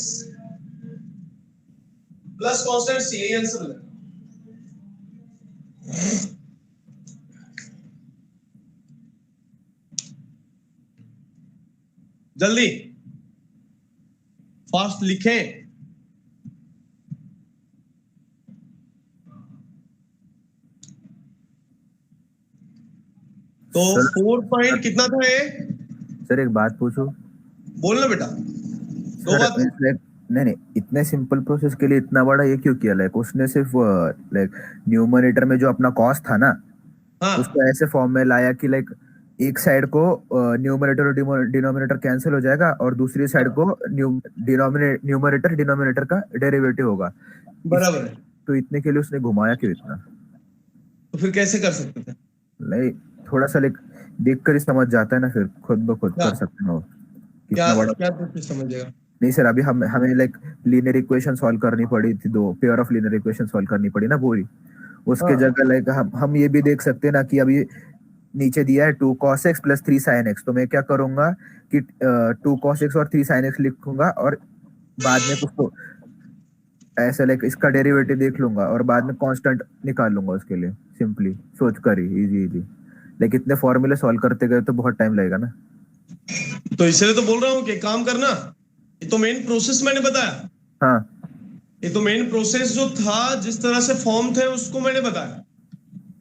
plus constant c, यही आंसर है। जल्दी फास्ट लिखें। तो 4 पॉइंट कितना था ये? सर एक बात पूछो, बोलना बेटा, दो बात। नहीं, इतने सिंपल प्रोसेस के लिए इतना बड़ा ये क्यों किया? लाइक उसने सिर्फ लाइक न्यूमरेटर में जो अपना कॉस्ट था ना, हाँ, उसको ऐसे फॉर्म में लाया कि लाइक एक साइड को न्यूमरेटर और डिनोमिनेटर कैंसिल हो जाएगा और दूसरी साइड को न्यूमरेटर डिनोमिनेटर का डेरिवेटिव होगा। बराबर है। तो इतने के लिए उसने घुमाया क्यों इतना? तो फिर कैसे कर सकते थे? नहीं, थोड़ा सा देख कर ही समझ जाता है ना, फिर खुद ब खुद कर सकते हो क्या कितना बड़ा। क्या तो समझेगा? नहीं सर, अभी हमें लीनियर इक्वेशन सॉल्व करनी पड़ी थी, 2 pair of linear equation solve करनी पड़ी ना पूरी। उसके जगह हम ये भी देख सकते हैं ना कि अभी नीचे दिया है 2 cos x plus 3 sin x, तो मैं क्या करूंगा कि 2 cos x और 3 sin x लिखूंगा और बाद में कुछ तो ऐसा इसका डेरिवेटिव देख लूंगा और बाद में कांस्टेंट निकाल लूंगा उसके लिए, सिंपली सोच कर ही इजी। लेकिन इतने फॉर्मूले सॉल्व करते गए तो बहुत टाइम लगेगा ना। तो इसलिए तो बोल रहा हूँ कि काम करना, ये तो मेन प्रोसेस मैंने बताया। हाँ, ये तो मेन प्रोसेस जो था, जिस तरह से फॉर्म थे उसको मैंने बताया।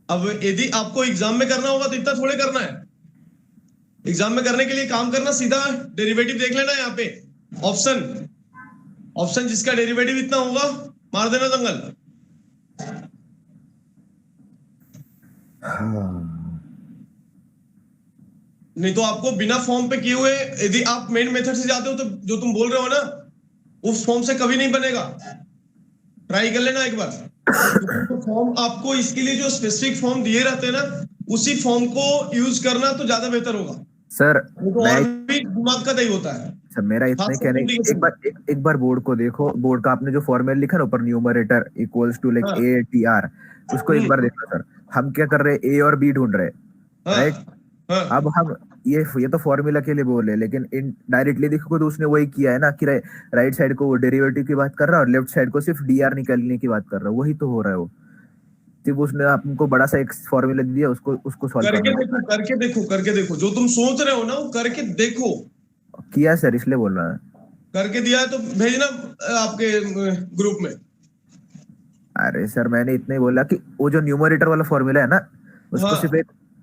अब यदि आपको एग्जाम में करना होगा तो इतना थोड़े करना है। एग्जाम में करने के लिए काम करना, सीधा डेरिवेटिव देख लेना यहाँ पे, ऑप्शन जिसका डेरिवेटिव इतना होगा मार देना दंगल। नहीं तो आपको बिना फॉर्म पे किए हुए, यदि आप मेन मेथड से जाते हो तो जो तुम बोल रहे हो ना, उस फॉर्म से कभी नहीं बनेगा। ट्राई कर लेना एक बार। तो फॉर्म आपको इसके लिए जो स्पेसिफिक फॉर्म दिए रहते हैं ना, उसी फॉर्म को यूज करना तो ज्यादा बेहतर होगा सर। तो और भी दिमाग का दही होता है। सर मेरा इतने कहने, एक बार बोर्ड को देखो, बोर्ड का आपने जो फॉर्मूला लिखा ना ऊपर, numerator equals to A T R, उसको एक बार देखना सर। हम क्या कर रहे हैं, ए और बी ढूंढ रहे हैं, राइट? अब हम ये तो फॉर्मूला के लिए बोले, लेकिन डायरेक्टली देखो तो उसने वही किया है ना कि राइट साइड को वो डेरिवेटिव की बात कर रहा है और लेफ्ट साइड को सिर्फ डीआर निकालने की बात कर रहा है। वही तो हो रहा है वो। सिर्फ उसने आपको बड़ा सा एक फॉर्मूला दिया, उसको सॉल्व करके देखो जो तुम सोच रहे हो ना, वो करके देखो। किया सर, इसलिए बोल रहा है। करके दिया है तो भेजना आपके ग्रुप में। अरे सर, मैंने इतना ही बोला कि वो जो न्यूमरेटर वाला फॉर्मूला है ना,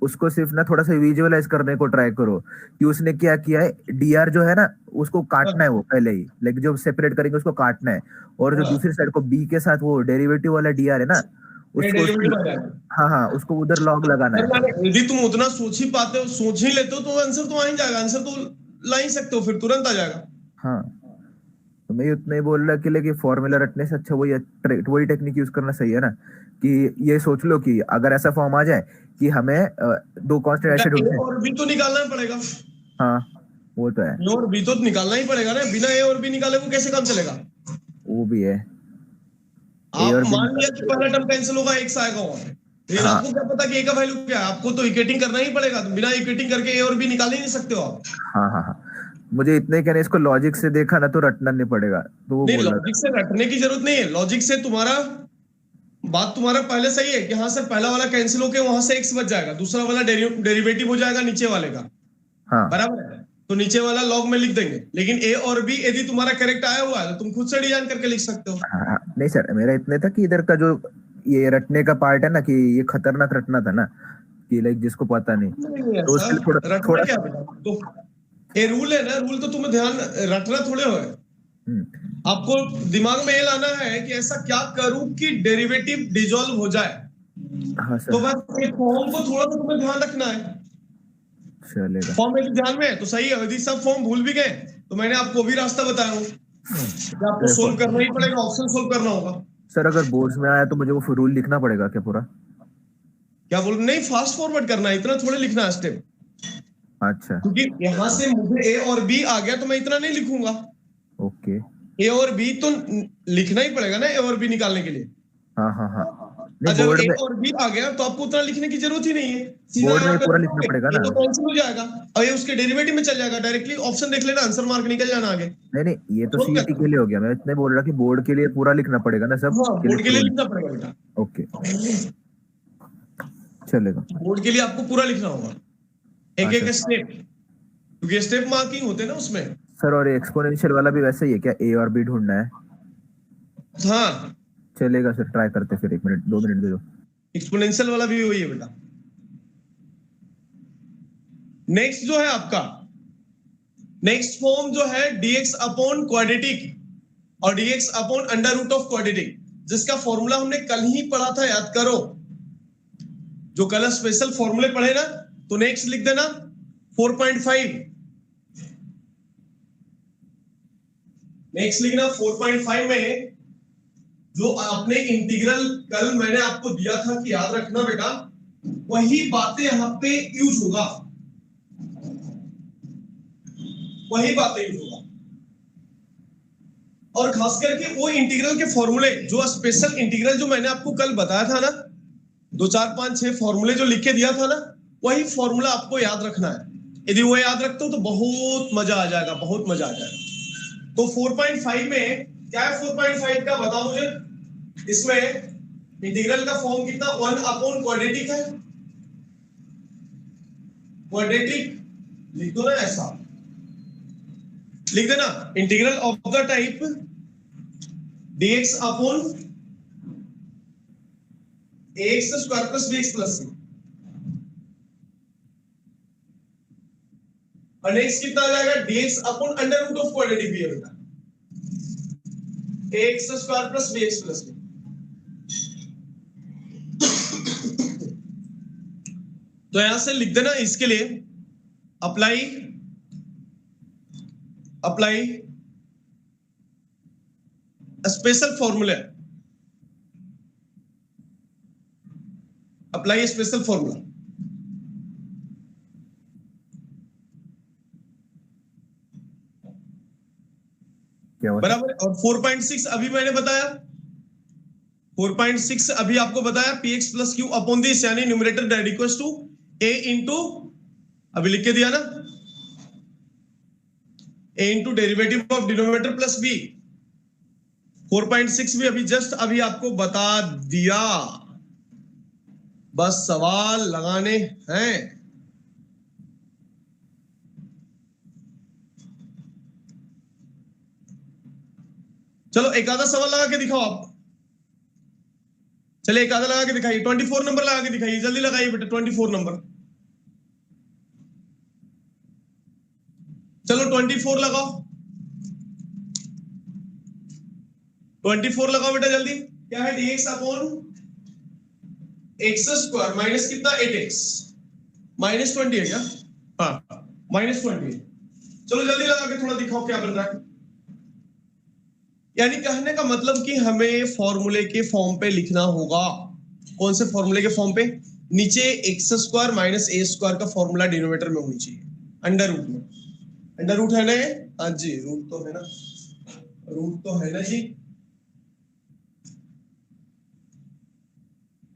उसको सिर्फ ना थोड़ा सा विजुअलाइज करने को ट्राई करो कि उसने क्या किया है। डीआर जो है ना, उसको काटना है वो पहले ही, लेकिन जो सेपरेट करेंगे उसको काटना है, और जो दूसरी साइड को बी के साथ वो डेरिवेटिव वाला डीआर है ना, हाँ, उसको उधर लॉग लगाना है। यदि तुम उतना सोच ही पाते हो, सोच ही लेते हो, तो आंसर तो आ ही जाएगा। आंसर तो ला ही सकते हो, फिर तुरंत आ जाएगा। हाँ, तो मैं उतना ही बोल रहा कि लेकिन फॉर्मूला रटने से अच्छा वही टेक्निक यूज करना सही है ना। कि ये सोच लो कि अगर ऐसा फॉर्म आ जाए कि हमें 2 कांस्टेंट ऐसे ढूंढने हैं, और बी तो निकालना ही पड़ेगा। हाँ, वो तो है, और बी तो निकालना ही पड़ेगा ना। बिना ए और बी निकाले वो कैसे काम चलेगा? वो भी है। आप मान लिया कि पहला टर्म कैंसिल होगा, एक्स आएगा वहां पे, लेकिन आपको क्या पता कि ए का वैल्यू क्या है? आपको तो इक्वेटिंग करना ही पड़ेगा। तो बिना इक्वेटिंग करके ए और बी निकाल ही नहीं सकते हो आप। हाँ, मुझे इतने कहने, इसको लॉजिक से देखा ना तो रटना नहीं पड़ेगा। तो वो नहीं, लॉजिक से रटने की जरूरत नहीं है। लॉजिक से तुम्हारा पहले सही है कि हाँ सर, पहला वाला कैंसिल होके वहां से एक्स बच जाएगा, दूसरा वाला डेरिवेटिव हो जाएगा नीचे वाले का। हाँ, बराबर है। तो नीचे वाला लॉग में लिख देंगे, लेकिन ए और बी यदि तुम्हारा करेक्ट आया हुआ है तो तुम खुद से डिजाइन करके लिख सकते हो। नहीं सर, मेरा इतने था कि इधर का जो ये रटने का पार्ट है ना, कि ये खतरनाक रटना था ना, कि जिसको पता नहीं तो उसके लिए थोड़ा क्या तो ये रूल है ना, रूल तो तुम्हें ध्यान रटना थोड़े हो। आपको दिमाग में ये लाना है कि ऐसा क्या करूं कि डेरिवेटिव डिसॉल्व हो जाए। हाँ, तो बस फॉर्म को थोड़ा सा तुम्हें ध्यान रखना है। चलेगा। फॉर्म में ध्यान में है तो सही है। यदि सब फॉर्म भूल भी गए तो मैंने आपको भी रास्ता बताया हूं कि आपको सोल्व करना ही पड़ेगा, ऑप्शन सोल्व करना होगा। सर अगर बोर्ड्स में आया तो मुझे वो रूल लिखना पड़ेगा क्या पूरा? क्या बोल नहीं, फास्ट फॉरवर्ड करना है, इतना थोड़े लिखना है स्टेप। अच्छा, क्योंकि यहाँ से मुझे ए और बी आ गया तो मैं इतना नहीं लिखूंगा। ओके, ए और बी तो लिखना ही पड़ेगा ना, ए और बी निकालने के लिए। हाँ। जब ए और बी आ गया तो आपको उतना लिखने की जरूरत ही नहीं है। बोर्ड में पूरा लिखना पड़ेगा ना, तो कैंसिल हो जाएगा और ये उसके डेरिवेटिव में चल जाएगा। डायरेक्टली ऑप्शन देख लेना, आंसर मार्क निकल जाना आगे। नहीं, ये तो सीईटी के लिए हो गया। मैं इतने बोल रहा कि बोर्ड के लिए पूरा लिखना पड़ेगा ना सब। बोर्ड के लिए लिखना पड़ेगा बेटा। ओके, चलेगा। बोर्ड के लिए आपको पूरा लिखना होगा, एक स्टेप, क्योंकि स्टेप मार्किंग होते हैं ना उसमें। सर और एक्सपोनेंशियल वाला भी वैसे ही है क्या? ए और बी ढूंढना है? हाँ, चलेगा सर, ट्राई करते फिर। 1 मिनट 2 मिनट दे दो। एक्सपोनेंशियल वाला भी वही है बेटा। नेक्स्ट जो है आपका, नेक्स्ट फॉर्म जो है dx अपॉन क्वाड्रेटिक और dx upon under root of quadratic, जिसका फॉर्मूला हमने कल ही पढ़ा था, याद करो। जो कल स्पेशल फॉर्मूले पढ़े ना, तो नेक्स्ट लिख देना 4.5। नेक्स्ट लिखना 4.5 में जो आपने इंटीग्रल कल मैंने आपको दिया था कि याद रखना बेटा, वही बातें यहां पे यूज होगा, वही बातें यूज होगा। और खास करके वो इंटीग्रल के फॉर्मूले, जो स्पेशल इंटीग्रल जो मैंने आपको कल बताया था ना, 2 4 5 6 फॉर्मूले जो लिख के दिया था ना, वही फॉर्मूला आपको याद रखना है। यदि वो याद रखते हो तो बहुत मजा आ जाएगा, बहुत मजा आ जाएगा। तो 4.5 में क्या है 4.5 का बताओ मुझे। इसमें इंटीग्रल का फॉर्म कितना 1 अपॉन क्वाड्रेटिक है, क्वाड्रेटिक लिख दो ना, ऐसा लिख देना। Integral of the type dx upon ax square plus bx plus c। और नेक्स्ट कितना आ जाएगा dx upon under root of quadratic भी है बेटा, ax square plus bx plus c। तो यहां से लिख देना इसके लिए apply special formula, apply special formula. बराबर। और 4.6 अभी मैंने बताया, 4.6 अभी आपको बताया px plus Q upon this, यानी numerator that equals to a into, अभी लिख के दिया ना, a into derivative of denominator plus b। 4.6 भी अभी जस्ट अभी आपको बता दिया, बस सवाल लगाने हैं। चलो एक आधा सवाल लगा के दिखाओ आप, चलिए एक आधा लगा के दिखाइए। 24 नंबर लगा के दिखाइए, जल्दी लगाइए बेटा 24 नंबर। चलो 24 लगाओ, 24 लगाओ बेटा जल्दी। क्या है dx upon x square minus कितना 8x, -20 है क्या? हाँ -20। चलो जल्दी लगा के थोड़ा दिखाओ क्या बन रहा है। यानी कहने का मतलब कि हमें फॉर्मूले के फॉर्म पे लिखना होगा। कौन से फॉर्मूले के फॉर्म पे? नीचे एक्स स्क्वायर माइनस ए स्क्वायर का फॉर्मूला डिनोमिनेटर में होनी चाहिए, अंडर रूट में। अंडर रूट है ना? हाँ जी, रूट तो है ना, रूट तो है ना जी।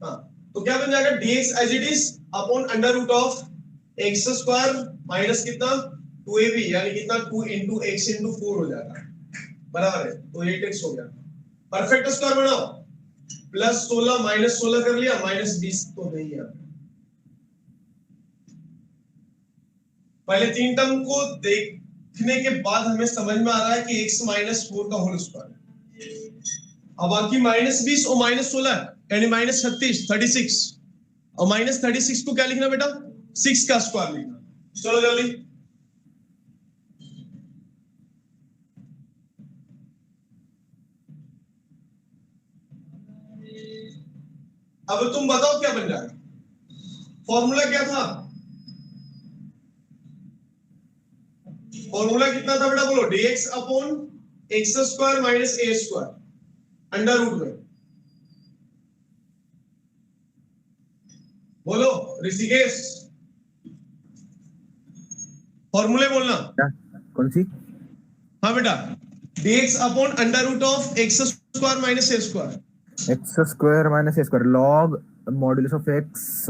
हाँ, तो क्या बन जाएगा dx as it is upon under root of x square minus कितना 2ab, यानी कितना 2 इंटू एक्स इंटू 4 हो जाएगा, बराबर है। तो 8x हो गया। परफेक्ट स्क्वायर बनाओ, प्लस 16 माइनस 16 कर लिया, माइनस 20 तो नहीं है। पहले तीन टर्म को देखने के बाद हमें समझ में आ रहा है कि x माइनस 4 का होल स्क्वायर। अब बाकी माइनस 20 और माइनस 16 यानी माइनस 36 और माइनस 36 को क्या लिखना बेटा? 6 का स्क्वायर लिखना। चलो जल्दी, अब तुम बताओ क्या बन जाएगा? फॉर्मूला क्या था? फॉर्मूला कितना था बेटा? बोलो। dx upon x square minus ए स्क्वायर अंडर रूट में। बोलो ऋषिकेश, फॉर्मूले बोलना। कौन सी? हाँ बेटा, dx upon under root of x square minus A square. X square minus A square log modulus of x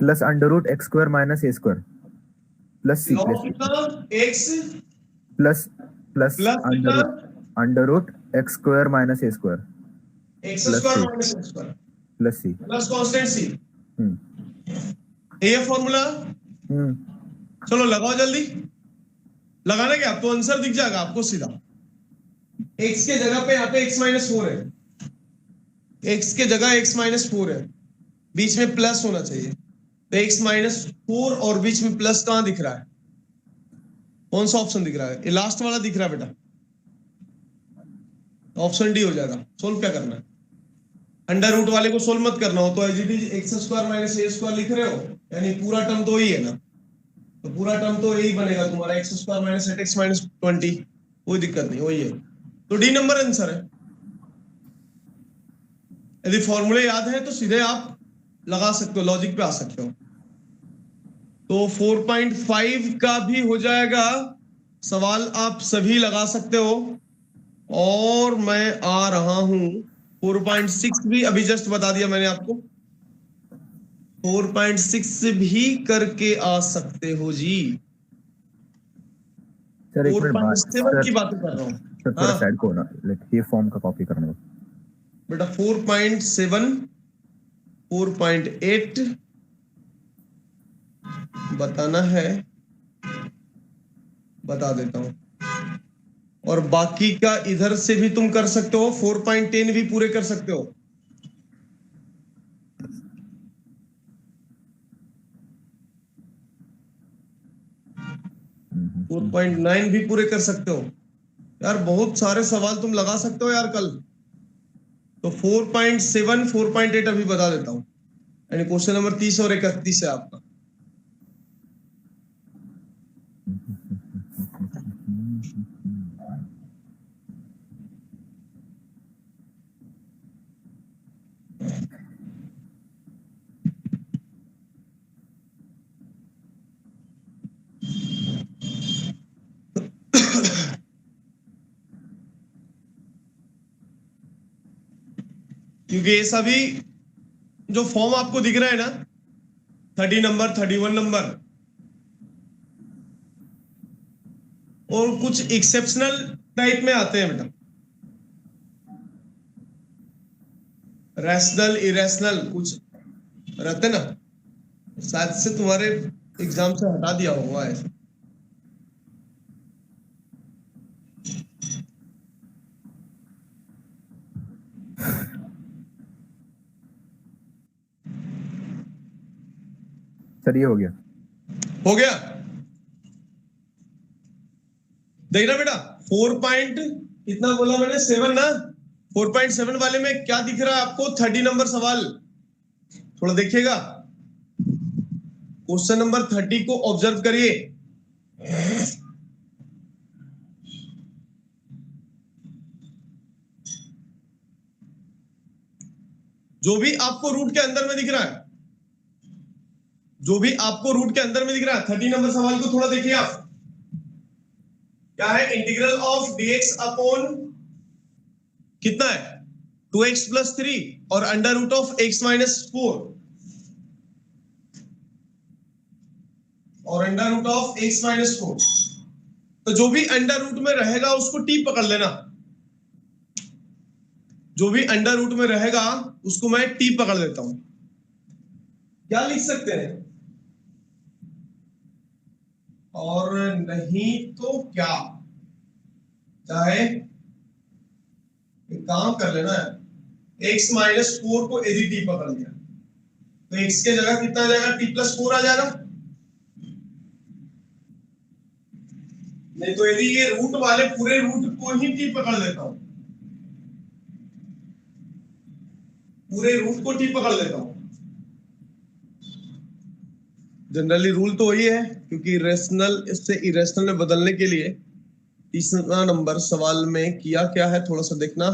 plus under root x square minus A square plus c x plus under root x square minus A square x square minus A square plus c plus constant c. ये फॉर्मूला। चलो लगाओ जल्दी, लगाना क्या? आपको आंसर दिख जाएगा आपको सीधा। x के जगह पे यहाँ पे x माइनस 4 है, x के जगह x माइनस 4 है, बीच में प्लस होना चाहिए। तो x माइनस 4 और बीच में प्लस कहां दिख रहा है? कौन सा ऑप्शन दिख रहा है? ये लास्ट वाला दिख रहा है बेटा, ऑप्शन डी हो जाएगा। सोल्व क्या करना है? अंडर रूट वाले को सोल्व मत करना हो तो as it is X square minus A square लिख रहे हो, यानी पूरा टर्म तो ही है ना, तो पूरा टर्म तो यही बनेगा तुम्हारा x square minus 8x minus 20, कोई दिक्कत नहीं, वही है। तो डी नंबर आंसर है। यदि फॉर्मूले याद है तो सीधे आप लगा सकते हो, लॉजिक पे आ सकते हो। तो 4.5 का भी हो जाएगा सवाल, आप सभी लगा सकते हो। और मैं आ रहा हूं 4.6 भी अभी जस्ट बता दिया मैंने आपको, 4.6 भी करके आ सकते हो जी। सर एक मिनट बात 4.7 की बात कर रहा हूँ सर, थोड़ा हाँ साइड को ना, लाइक ये फॉर्म का कॉपी करना है बेटा। 4.7 4.8 बताना है, बता देता हूं। और बाकी का इधर से भी तुम कर सकते हो, 4.10 भी पूरे कर सकते हो। हम्म। 4.9 भी पूरे कर सकते हो यार, बहुत सारे सवाल तुम लगा सकते हो यार कल। तो 4.7 4.8 अभी बता देता हूं, यानी क्वेश्चन नंबर 30 और 31 है आपका। क्योंकि ये सभी जो फॉर्म आपको दिख रहा है ना, 30 नंबर 31 नंबर, और कुछ एक्सेप्शनल टाइप में आते हैं बेटा, रैशनल इरेशनल कुछ रहते ना, शायद से तुम्हारे एग्जाम से हटा दिया होगा ऐसा। सर ये हो गया। हो गया, देखना बेटा 4 पॉइंट इतना बोला मैंने 7 ना, 4.7 वाले में क्या दिख रहा है आपको, 30 नंबर सवाल थोड़ा देखिएगा, क्वेश्चन नंबर 30 को ऑब्जर्व करिए। जो भी आपको रूट के अंदर में दिख रहा है, जो भी आपको रूट के अंदर में दिख रहा है, 30 नंबर सवाल को थोड़ा देखिए आप। क्या है, इंटीग्रल ऑफ dx अपॉन कितना है 2x प्लस 3 और under root of x minus 4 और under root of x minus 4। तो जो भी अंडर रूट में रहेगा उसको t पकड़ लेना, जो भी अंडर रूट में रहेगा उसको मैं t पकड़ लेता हूं। क्या लिख सकते हैं, और नहीं तो क्या, चाहे एक काम कर लेना है, x माइनस 4 को यदि t पकड़ लिया तो x के जगह कितना आ जाएगा, t प्लस 4 आ जाएगा। नहीं तो यदि ये रूट वाले पूरे रूट को ही t पकड़ लेता हूं, पूरे रूट को t पकड़ लेता हूं। जनरली रूल तो वही है, क्योंकि रेशनल से इरेशनल में बदलने के लिए तीसरा नंबर सवाल में किया क्या है, थोड़ा सा देखना।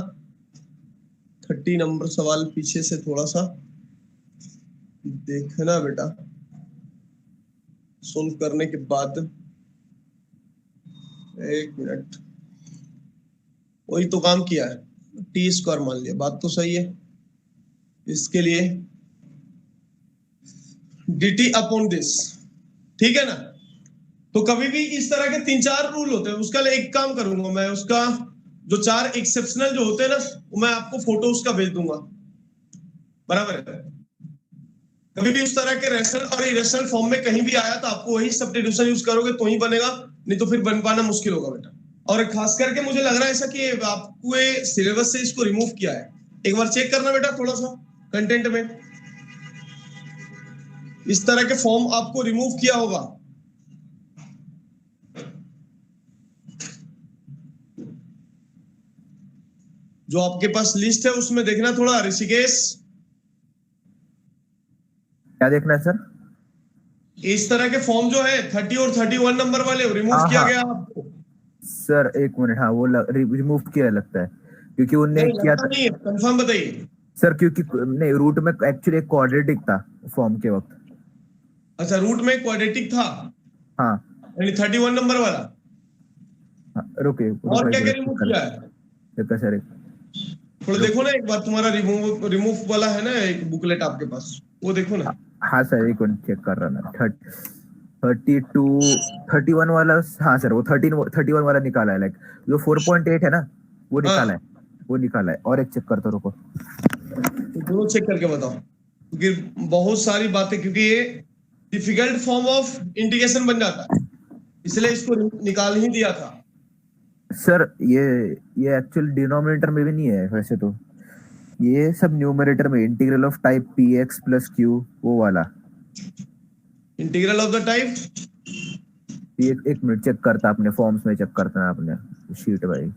30 नंबर सवाल पीछे से थोड़ा सा देखना बेटा, सोल्व करने के बाद। एक मिनट, वही तो काम किया है, टी स्क्वायर मान लिया, बात तो सही है। इसके लिए dt अपॉन दिस, ठीक है ना। तो कभी भी इस तरह के 3-4 रूल होते हैं, उसका एक काम करूंगा मैं, उसका जो 4 एक्सेप्शनल जो होते हैं ना, वो मैं आपको फोटो उसका भेज दूंगा, बराबर है। कभी भी उस तरह के रेशनल और इरेशनल फॉर्म में कहीं भी आया तो आपको वही सब्स्टिट्यूशन यूज करोगे तो ही बनेगा, नहीं तो फिर बन पाना मुश्किल होगा बेटा। और खास करके मुझे लग रहा है ऐसा कि आपको सिलेबस से इसको रिमूव किया है, एक बार चेक करना बेटा थोड़ा सा कंटेंट में, इस तरह के फॉर्म आपको रिमूव किया होगा। जो आपके पास लिस्ट है उसमें देखना थोड़ा ऋषिकेश। क्या देखना है सर? इस तरह के फॉर्म जो है 30 और 31 नंबर वाले रिमूव किया गया आपको? सर एक मिनट, हाँ वो रिमूव किया लगता है, क्योंकि उनने नहीं किया लगता नहीं है, कंफर्म बताइए। सर, क्योंकि नहीं, रूट में एक्चुअली एक क्वाड्रेटिक था फॉर्म के वक्त। अच्छा, रूट में क्वाड्रेटिक था, हाँ यानी 31 नंबर वाला। हाँ, रुकिए और क्या क्या रुकिए, रिमूव किया है? देखा सर एक थोड़ा देखो ना एक बार, तुम्हारा रिमूव वाला है ना एक बुकलेट आपके पास, वो देखो ना। हाँ सर, एक मिनट चेक कर रहा ना। 32 31 वाला, हाँ सर वो 31 वाला निकाला है, लाइक जो 4.8 है ना वो निकाला है, वो निकाला है। और एक चेक करता, रुको तो दोनों चेक करके बताओ, क्योंकि बहुत सारी बातें, क्योंकि ये डिफिकल्ट फॉर्म ऑफ इंटीग्रेशन बन जाता है, इसलिए इसको निकाल ही दिया था। सर। ये एक्चुअल डिनोमिनेटर में भी नहीं है वैसे तो, ये सब न्यूमरेटर में, integral of type P x plus Q, वो वाला। इंटीग्रल ऑफ द टाइप, एक मिनट चेक करता, अपने फॉर्म्स में चेक करता है अपने शीट भाई,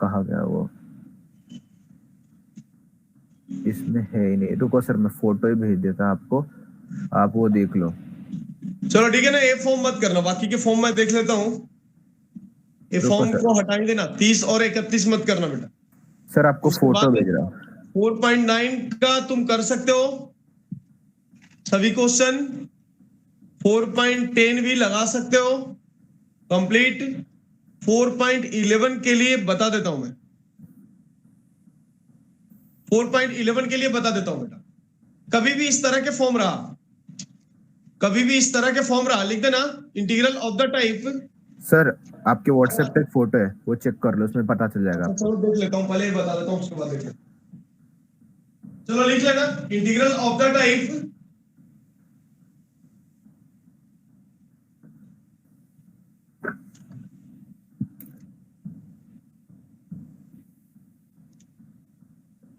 कहाँ गया वो? इसमें है ही नहीं, रुको सर मैं फोटो ही भेज देता आपको, आप वो देख लो। चलो ठीक है ना, ये फॉर्म मत करना, बाकी के फॉर्म मैं देख लेता हूँ। ये फॉर्म को हटा ही देना, 30 और 31 मत करना बेटा। सर आपको फोटो भेज रहा हूँ। 4.9 का तुम कर सकते हो सभी क्वेश्चन, 4.10 भी लगा सकते हो कंप्लीट। 4.11 के लिए बता देता हूं मैं, 4.11 के लिए बता देता हूं बेटा। कभी भी इस तरह के फॉर्म रहा, कभी भी इस तरह के फॉर्म रहा, लिख देना integral of the type. Sir आपके व्हाट्सएप पे एक फोटो है, वो चेक कर लो, उसमें पता चल जाएगा। चलो देख लेता हूं, पहले बता देता हूं उसके बाद देख लेता हूं। चलो लिख लेना integral of the type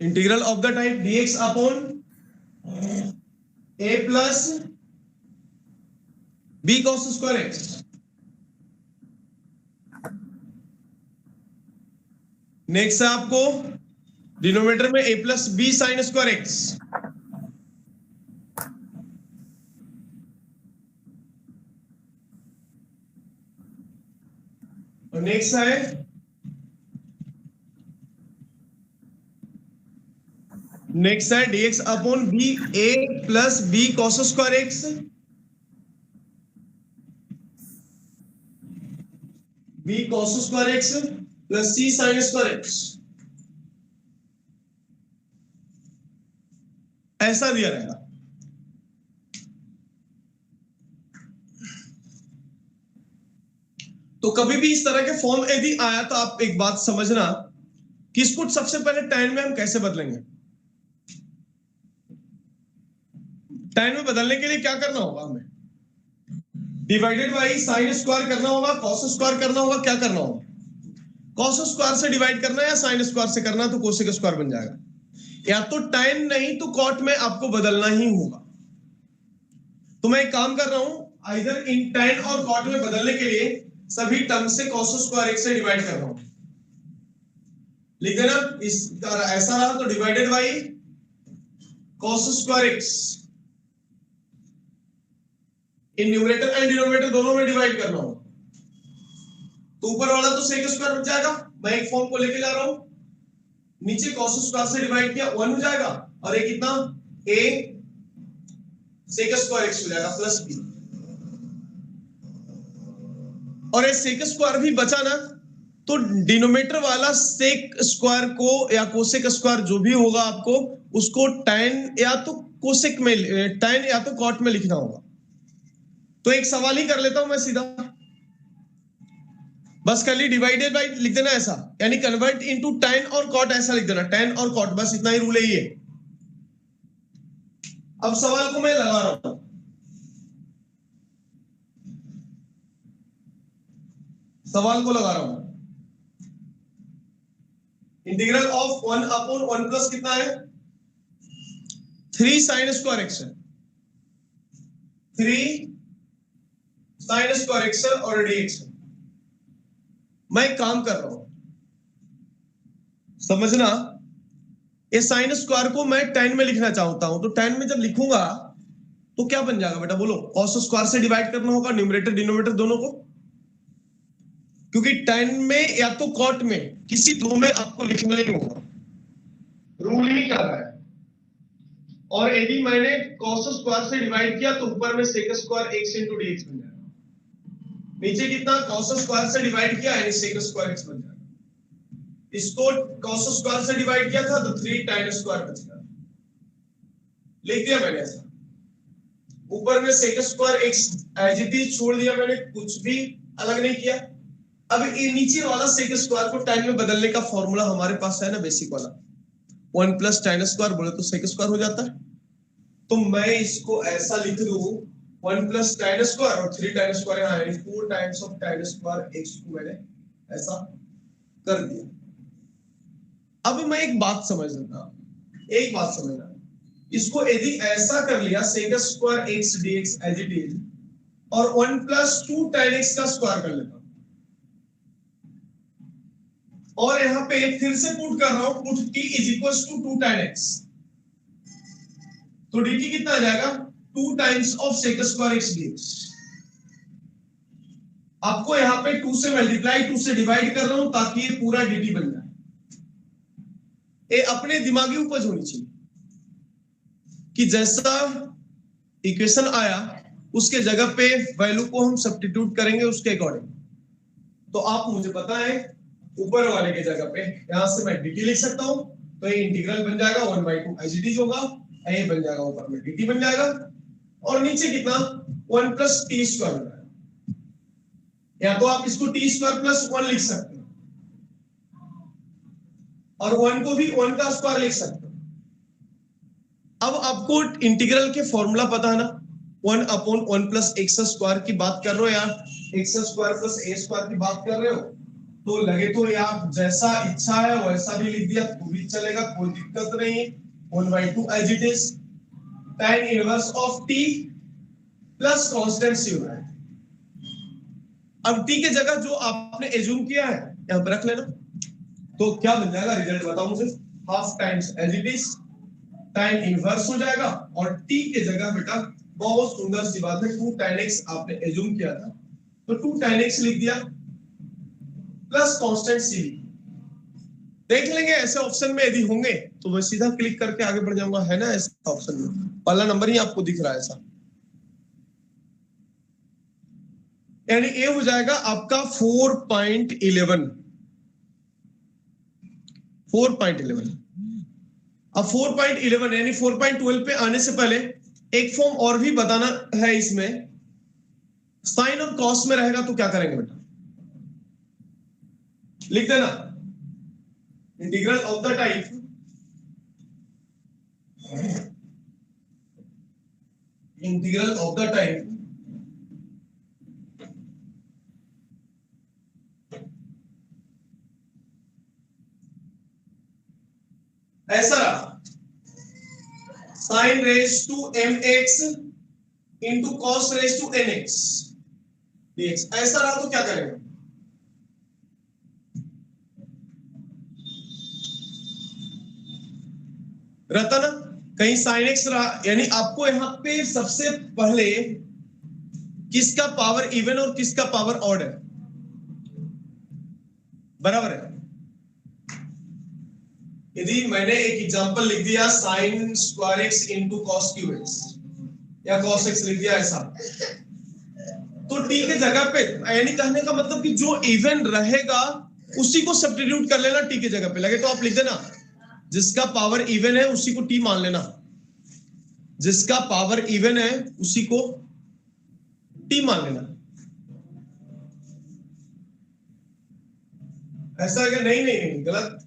integral of the type dx upon a plus b cos square x। Next है आपको डिनोमिनेटर में a plus b sine square x। और नेक्स्ट है dx upon b a plus b cos square x। b cos square x plus c sine square x, ऐसा दिया रहेगा। तो कभी भी इस तरह के फॉर्म यदि आया तो आप एक बात समझना कि इसको सबसे पहले tan में हम कैसे बदलेंगे। tan में बदलने के लिए क्या करना होगा, हमें डिवाइडेड बाई साइन स्क्वायर करना होगा, कॉस स्क्वायर करना होगा, क्या करना होगा? कॉस स्क्वायर से डिवाइड करना है या साइन स्क्वायर से करना है, तो कोसेक स्क्वायर बन जाएगा। या तो tan नहीं तो कॉट में आपको बदलना ही होगा। तो मैं एक काम कर रहा हूं, आइदर इन tan और कॉट में बदलने के लिए सभी टर्म से cos स्क्वायर x से डिवाइड कर रहा हूं। लिख देना, इस ऐसा रहा तो divided by cos square x, in numerator and denominator दोनों में डिवाइड करना होगा। तो ऊपर वाला तो sec स्क्वायर बन जाएगा, मैं एक फॉर्म को लेके जा रहा हूं, नीचे cos स्क्वायर से डिवाइड किया 1 हो जाएगा, और ये कितना a sec स्क्वायर x हो जाएगा प्लस b। और ये sec स्क्वायर भी बचा ना, तो डिनोमिनेटर वाला sec स्क्वायर को या कोसेक स्क्वायर जो भी होगा आपको उसको tan या तो कोसेक में, tan या तो कॉट में लिखना होगा। तो एक सवाल ही कर लेता हूं मैं सीधा, बस खाली डिवाइडेड बाई लिख देना ऐसा, यानी कन्वर्ट इनटू tan और कॉट ऐसा लिख देना, tan और कॉट, बस इतना ही रूल है ये। अब सवाल को मैं लगा रहा हूं, सवाल को लगा रहा हूं। इंटीग्रल ऑफ 1 अपॉन 1 प्लस कितना है 3 साइन स्क्वायर x है, 3 साइन स्क्वायर x और dx है। मैं एक काम कर रहा हूं, समझना, ये साइन स्क्वायर को मैं tan में लिखना चाहता हूं, तो tan में जब लिखूंगा तो क्या बन जाएगा बेटा, बोलो। cos स्क्वायर से डिवाइड करना होगा न्यूमरेटर डिनोमिनेटर दोनों को, क्योंकि tan में या तो cot में किसी दो में आपको लिखना ही होगा, रूल ही कर रहा है। और यदि मैंने cos स्क्वायर से डिवाइड किया तो ऊपर में sec square x into dx बन जाएगा, नीचे कितना cos स्क्वायर से डिवाइड किया यानी sec स्क्वायर x बन जाएगा। इसको cos स्क्वायर से डिवाइड किया था तो 3 tan स्क्वायर बच गया, लिख दिया मैंने ऐसा। ऊपर में sec square x as it is छोड़ दिया मैंने, कुछ भी अलग नहीं किया। अब ये नीचे वाला sec स्क्वायर को tan में बदलने का फॉर्मूला हमारे पास है ना, बेसिक वाला 1 प्लस tan स्क्वायर बोले तो sec स्क्वायर हो जाता है। तो मैं इसको ऐसा लिख दूं 1 प्लस tan स्क्वायर और 3 tan स्क्वायर यहाँ है, 4 times of tan square x को मैंने ऐसा कर दिया। अब मैं एक बात समझना, इसको यदि ऐसा कर लिया sec square x dx as it is और 1 प्लस 2 tan x का स्क्वायर कर लेता हूं, और यहां पे फिर से पुट कर रहा हूं, put t is equal to 2 tan x, तो dt कितना आ जाएगा 2 times of sec square x dx। आपको यहां पे 2 से मल्टीप्लाई 2 से डिवाइड कर रहा हूं ताकि ये पूरा dt बन जाए। ये अपने दिमागी उपज होनी चाहिए कि जैसा इक्वेशन आया उसके जगह पे वैल्यू को हम सब्स्टिट्यूट करेंगे उसके अकॉर्डिंग। तो आप मुझे पता है ऊपर वाले के जगह पे यहां से मैं dt लिख सकता हूं, तो ये इंटीग्रल बन जाएगा 1/2 एज इट इज होगा, ये बन जाएगा ऊपर में dt बन जाएगा, और नीचे कितना 1 प्लस t स्क्वायर बन जाएगा, या तो आप इसको t स्क्वायर प्लस 1 लिख सकते हैं और 1 को भी 1 का स्क्वायर लिख सकते हो। अब आपको इंटीग्रल के फॉर्मूला पता है ना, 1/1 प्लस x स्क्वायर की बात कर रहे हो या x square plus a square की बात कर रहे हो, तो लगे तो यार जैसा इच्छा है वैसा भी लिख दिया तो भी चलेगा, कोई दिक्कत नहीं है। 1/2 as it is tan inverse of t plus constant c हो रहा है। अब t के जगह जो आपने एज्यूम किया है यहां पर रख लेना, तो क्या बन जाएगा रिजल्ट बताओ मुझे, half times as it is tan inverse हो जाएगा, और t के जगह बेटा बहुत सुंदर सी बात है 2 tan x आपने एज्यूम किया था तो 2 tan x लिख दिया प्लस कांस्टेंट c। देख लेंगे ऐसे ऑप्शन में यदि होंगे तो मैं सीधा क्लिक करके आगे बढ़ जाऊंगा, है ना ऐसा ऑप्शन में पहला नंबर ही आपको दिख रहा है ऐसा, यानी ये हो जाएगा आपका 4.11। अब 4.11 यानी 4.12 पे आने से पहले एक फॉर्म और भी बताना है इसमें, साइन और कॉस में रहेगा तो क्या करेंगे बेटा, लिख देना इंटीग्रल ऑफ द टाइप ऐसा रहा, sine raise to mx into cos raise to nx dx, ऐसा रहा तो क्या करेंगे, रहता ना कहीं साइन x रहा, यानी आपको यहां पे सबसे पहले किसका पावर इवन और किसका पावर ऑड है, बराबर है। यदि मैंने एक एग्जांपल लिख दिया sine square x into cos cube x या कॉस x लिख दिया ऐसा, तो t के जगह पे, यानी कहने का मतलब कि जो इवन रहेगा उसी को सब्स्टिट्यूट कर लेना t के जगह पे, लगे तो आप लिख देना जिसका पावर इवन है उसी को t मान लेना, जिसका पावर इवन है उसी को t मान लेना। ऐसा है नहीं गलत,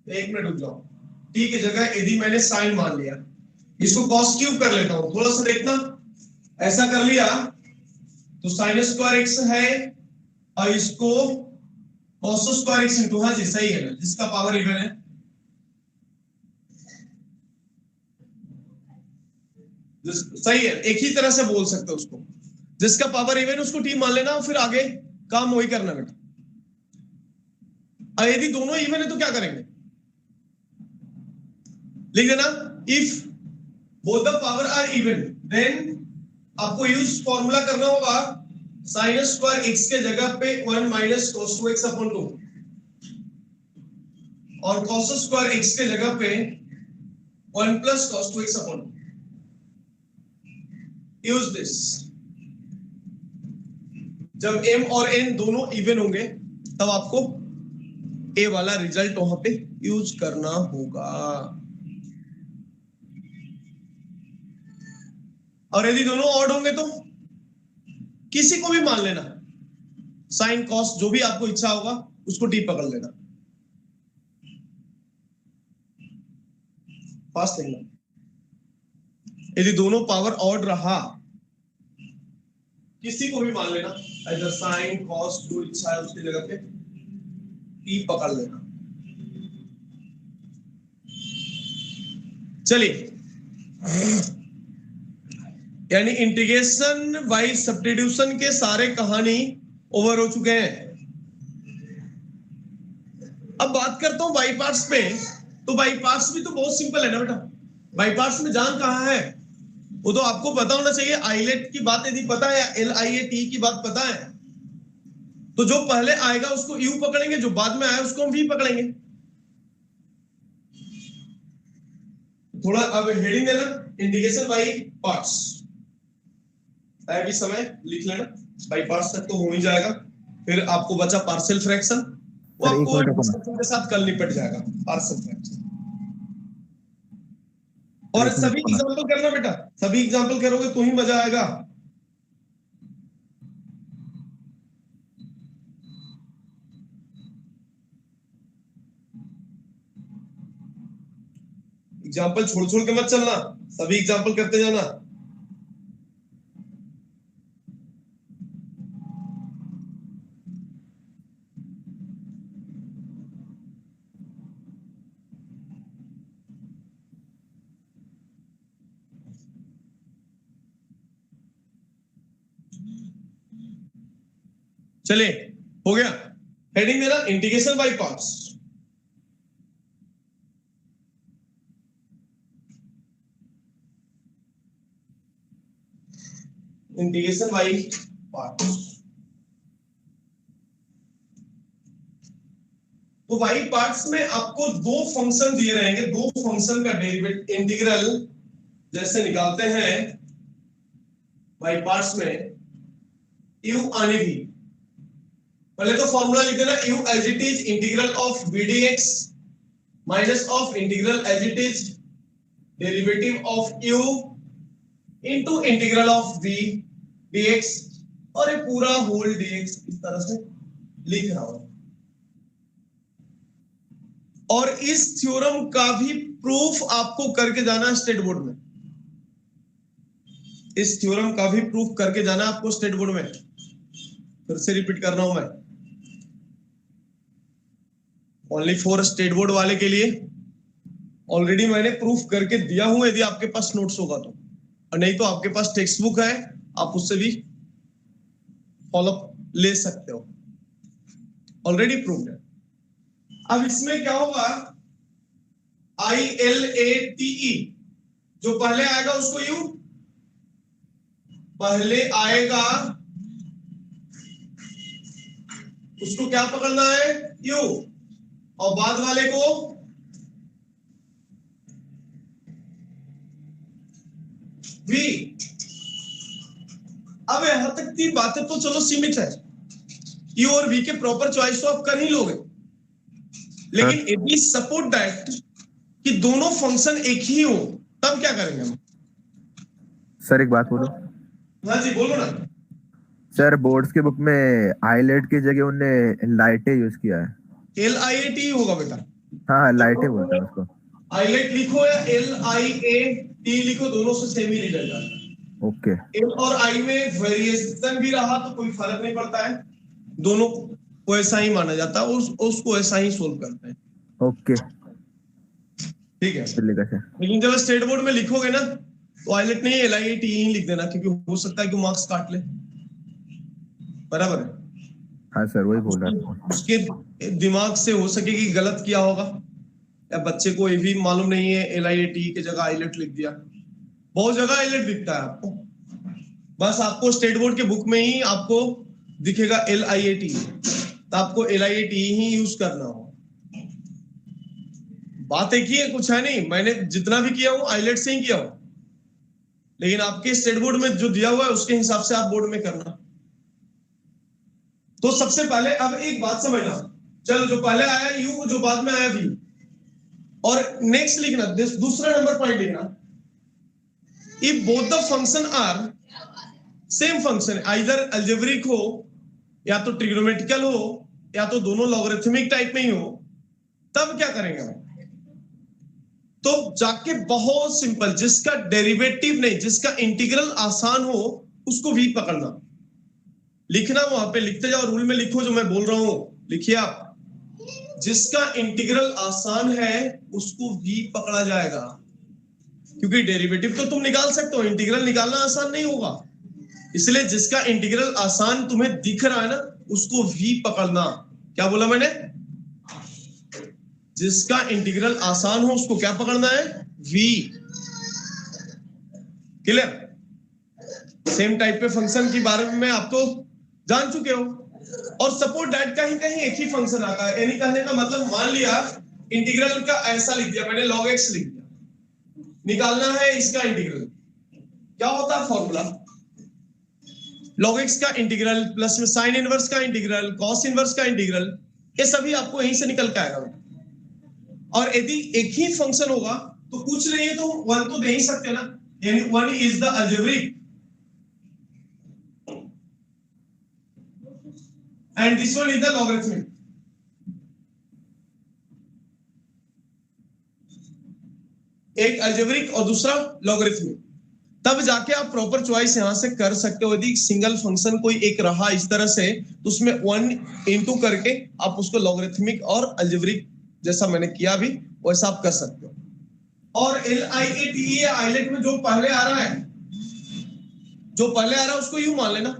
एक मिनट रुक जाओ, t की जगह यदि मैंने साइन मान लिया, इसको कॉस क्यूब कर लेता हूं, थोड़ा सा देखना, ऐसा कर लिया तो साइन स्क्वायर x है और इसको कॉस स्क्वायर x इंटू, हाँ जी सही है ना, जिसका पावर इवन है सही है, एक ही तरह से बोल सकते हो उसको, जिसका पावर इवन उसको t मान लेना, फिर आगे काम वही करना बेटा। और यदि दोनों इवन है तो क्या करेंगे, लिख देना if both the power are even then आपको यूज फॉर्मूला करना होगा साइन स्क्वायर x के जगह पे 1 माइनस cos 2x अपॉन 2 और cos स्क्वायर x के जगह पे 1 plus cos 2x upon 2। Use this. जब m और n दोनों इवन होंगे तब आपको a वाला रिजल्ट वहां पे यूज करना होगा। और यदि दोनों ऑड होंगे तो किसी को भी मान लेना, साइन कॉस जो भी आपको इच्छा होगा उसको टी पकड़ लेना। फास्ट लेना। यदि दोनों पावर ऑड रहा किसी को भी मान लेना, इधर साइन कॉस जो इच्छा है उसकी जगह पे टी पकड़ लेना। चलिए, यानी इंटीग्रेशन बाय सब्स्टिट्यूशन के सारे कहानी ओवर हो चुके हैं। अब बात करता हूं बाई पार्ट्स पे। तो बाई पार्ट्स भी तो बहुत सिंपल है ना बेटा। बाई पार्ट्स में जान कहां है वो तो आपको पता होना चाहिए। आइलेट की बात यदि पता है या LIAT की बात पता है तो जो पहले आएगा उसको यू पकड़ेंगे, जो बाद में आया उसको हम वी पकड़ेंगे। थोड़ा अब हेडिंग देना इंटीग्रेशन बाई पार्ट्स। अभी समय लिख लेना, बाई पार्ट्स तक तो हो ही जाएगा। फिर आपको बचा पार्शियल फ्रैक्शन, वो आपको डिस्कशन के साथ कल निपट जाएगा पार्शियल फ्रैक्शन। और सभी एग्जांपल करना बेटा, सभी एग्जांपल करोगे तो ही मजा आएगा। एग्जांपल छोड़ छोड़ के मत चलना, सभी एग्जांपल करते जाना। चलिए, हो गया। हेडिंग देना integration by parts. Integration by parts. तो बाई पार्ट्स में आपको दो फंक्शन दिए रहेंगे, दो फंक्शन का डेरिवेटिव इंटीग्रल जैसे निकालते हैं बाई पार्ट्स में यू आने भी। पहले तो फॉर्मूला लिख देना U as it is integral of V D X minus of integral as it is derivative of U into integral of V DX, और ये पूरा होल डीएक्स इस तरह से लिख रहा हूं। और इस थ्योरम का भी प्रूफ आपको करके जाना है स्टेट बोर्ड में। इस थ्योरम का भी प्रूफ करके जाना आपको स्टेट बोर्ड में। फिर से रिपीट कर रहा हूं मैं, ओनली फॉर स्टेट बोर्ड वाले के लिए। ऑलरेडी मैंने प्रूफ करके दिया हूं, यदि आपके पास नोट्स होगा तो, और नहीं तो आपके पास टेक्स्ट बुक है, आप उससे भी फॉलोअप ले सकते हो। ऑलरेडी प्रूफ है। अब इसमें क्या होगा, ILATE जो पहले आएगा उसको यू, पहले आएगा उसको क्या पकड़ना है यू, और बाद वाले को वी। अब यहां तक की बातें तो चलो सीमित है, यू और वी के प्रॉपर चॉइस तो आप कर ही लोगे, लेकिन यदि सपोर्ट दैट कि दोनों फंक्शन एक ही हो तब क्या करेंगे हम? सर एक बात बोलो। हाँ जी बोलो ना। सर बोर्ड्स के बुक में आईलेट की जगह उन्होंने लाइटे यूज किया है। LIAT होगा बेटा। हाँ लाइटे बोलते हैं उसको। आईलेट लिखो या LIAT लिखो, दोनों से सेम ही रिजल्ट आता है। ओके। L और I में वेरिएशन भी रहा तो कोई फर्क नहीं पड़ता है, दोनों को ऐसा ही माना जाता है, उसको ऐसा ही सोल्व करते हैं। ओके ठीक है। चलेगा। लेकिन जब स्टेट बोर्ड में लिखोगे ना तो आईलेट नहीं LIAT ही लिख देना, क्योंकि हो सकता है कि मार्क्स काट ले। बराबर है। हाँ सर वही बोल रहा था। उसके दिमाग से हो सके कि गलत किया होगा, या बच्चे को ये भी मालूम नहीं है LIAT की जगह आईलेट लिख दिया। बहुत जगह आईलेट दिखता है आपको, बस आपको स्टेट बोर्ड के बुक में ही आपको दिखेगा LIAT, तो आपको LIAT ही यूज करना हो। बात एक ही है, कुछ है नहीं। मैंने जितना भी किया हूं आईलेट से ही किया हूं, लेकिन आपके स्टेट बोर्ड में जो दिया हुआ है उसके हिसाब से आप बोर्ड में करना। तो सबसे पहले अब एक बात समझना, चलो जो पहले आया यू, जो बाद में आया वी, और नेक्स्ट लिखना, दूसरा नंबर पॉइंट लिखना, if both the function are same function, either algebraic हो या तो ट्रिग्नोमेट्रिकल हो या तो दोनों लॉगरिथमिक टाइप में ही हो, तब क्या करेंगे? तो जाके बहुत सिंपल, जिसका डेरिवेटिव नहीं, जिसका इंटीग्रल आसान हो उसको भी पकड़ना, लिखना, वहां पे लिखते जाओ, रूल में लिखो जो मैं बोल रहा हूं, लिखिए आप, जिसका इंटीग्रल आसान है उसको भी पकड़ा जाएगा, क्योंकि डेरिवेटिव तो तुम निकाल सकते हो, इंटीग्रल निकालना आसान नहीं होगा। इसलिए जिसका इंटीग्रल आसान तुम्हें दिख रहा है ना, उसको भी पकड़ना। क्या बोला मैंने? जिसका इंटीग्रल आसान हो उसको क्या पकड़ना है? वी। क्लियर? सेम टाइप पे फंक्शन के बारे में आप तो जान चुके हो, और सपोर्ट दैट का ही कहीं एक ही फंक्शन आता है। यानी कहने का मतलब, मान लिया इंटीग्रल का ऐसा लिख दिया मैंने, log x लिख दिया, निकालना है इसका इंटीग्रल, क्या होता है फॉर्मूला? log x का इंटीग्रल प्लस में साइन इनवर्स का इंटीग्रल, कॉस इनवर्स का इंटीग्रल, ये सभी आपको यहीं से निकल के आएगा। और यदि एक ही फंक्शन होगा तो कुछ नहीं है तो 1 तो दे ही सकते ना, यानी 1 is the algebraic and this one is the logarithmic. एक अलजेब्रिक और दूसरा लॉगरिथमिक, तब जाके आप प्रॉपर चॉइस यहां से कर सकते हो। यदि सिंगल फंक्शन कोई एक रहा इस तरह से, तो उसमें 1 इंटू करके आप उसको लॉगरिथमिक और अलजेब्रिक, जैसा मैंने किया भी वैसा आप कर सकते हो। और LIAT आईलेट में जो पहले आ रहा है, उसको यूं मान लेना,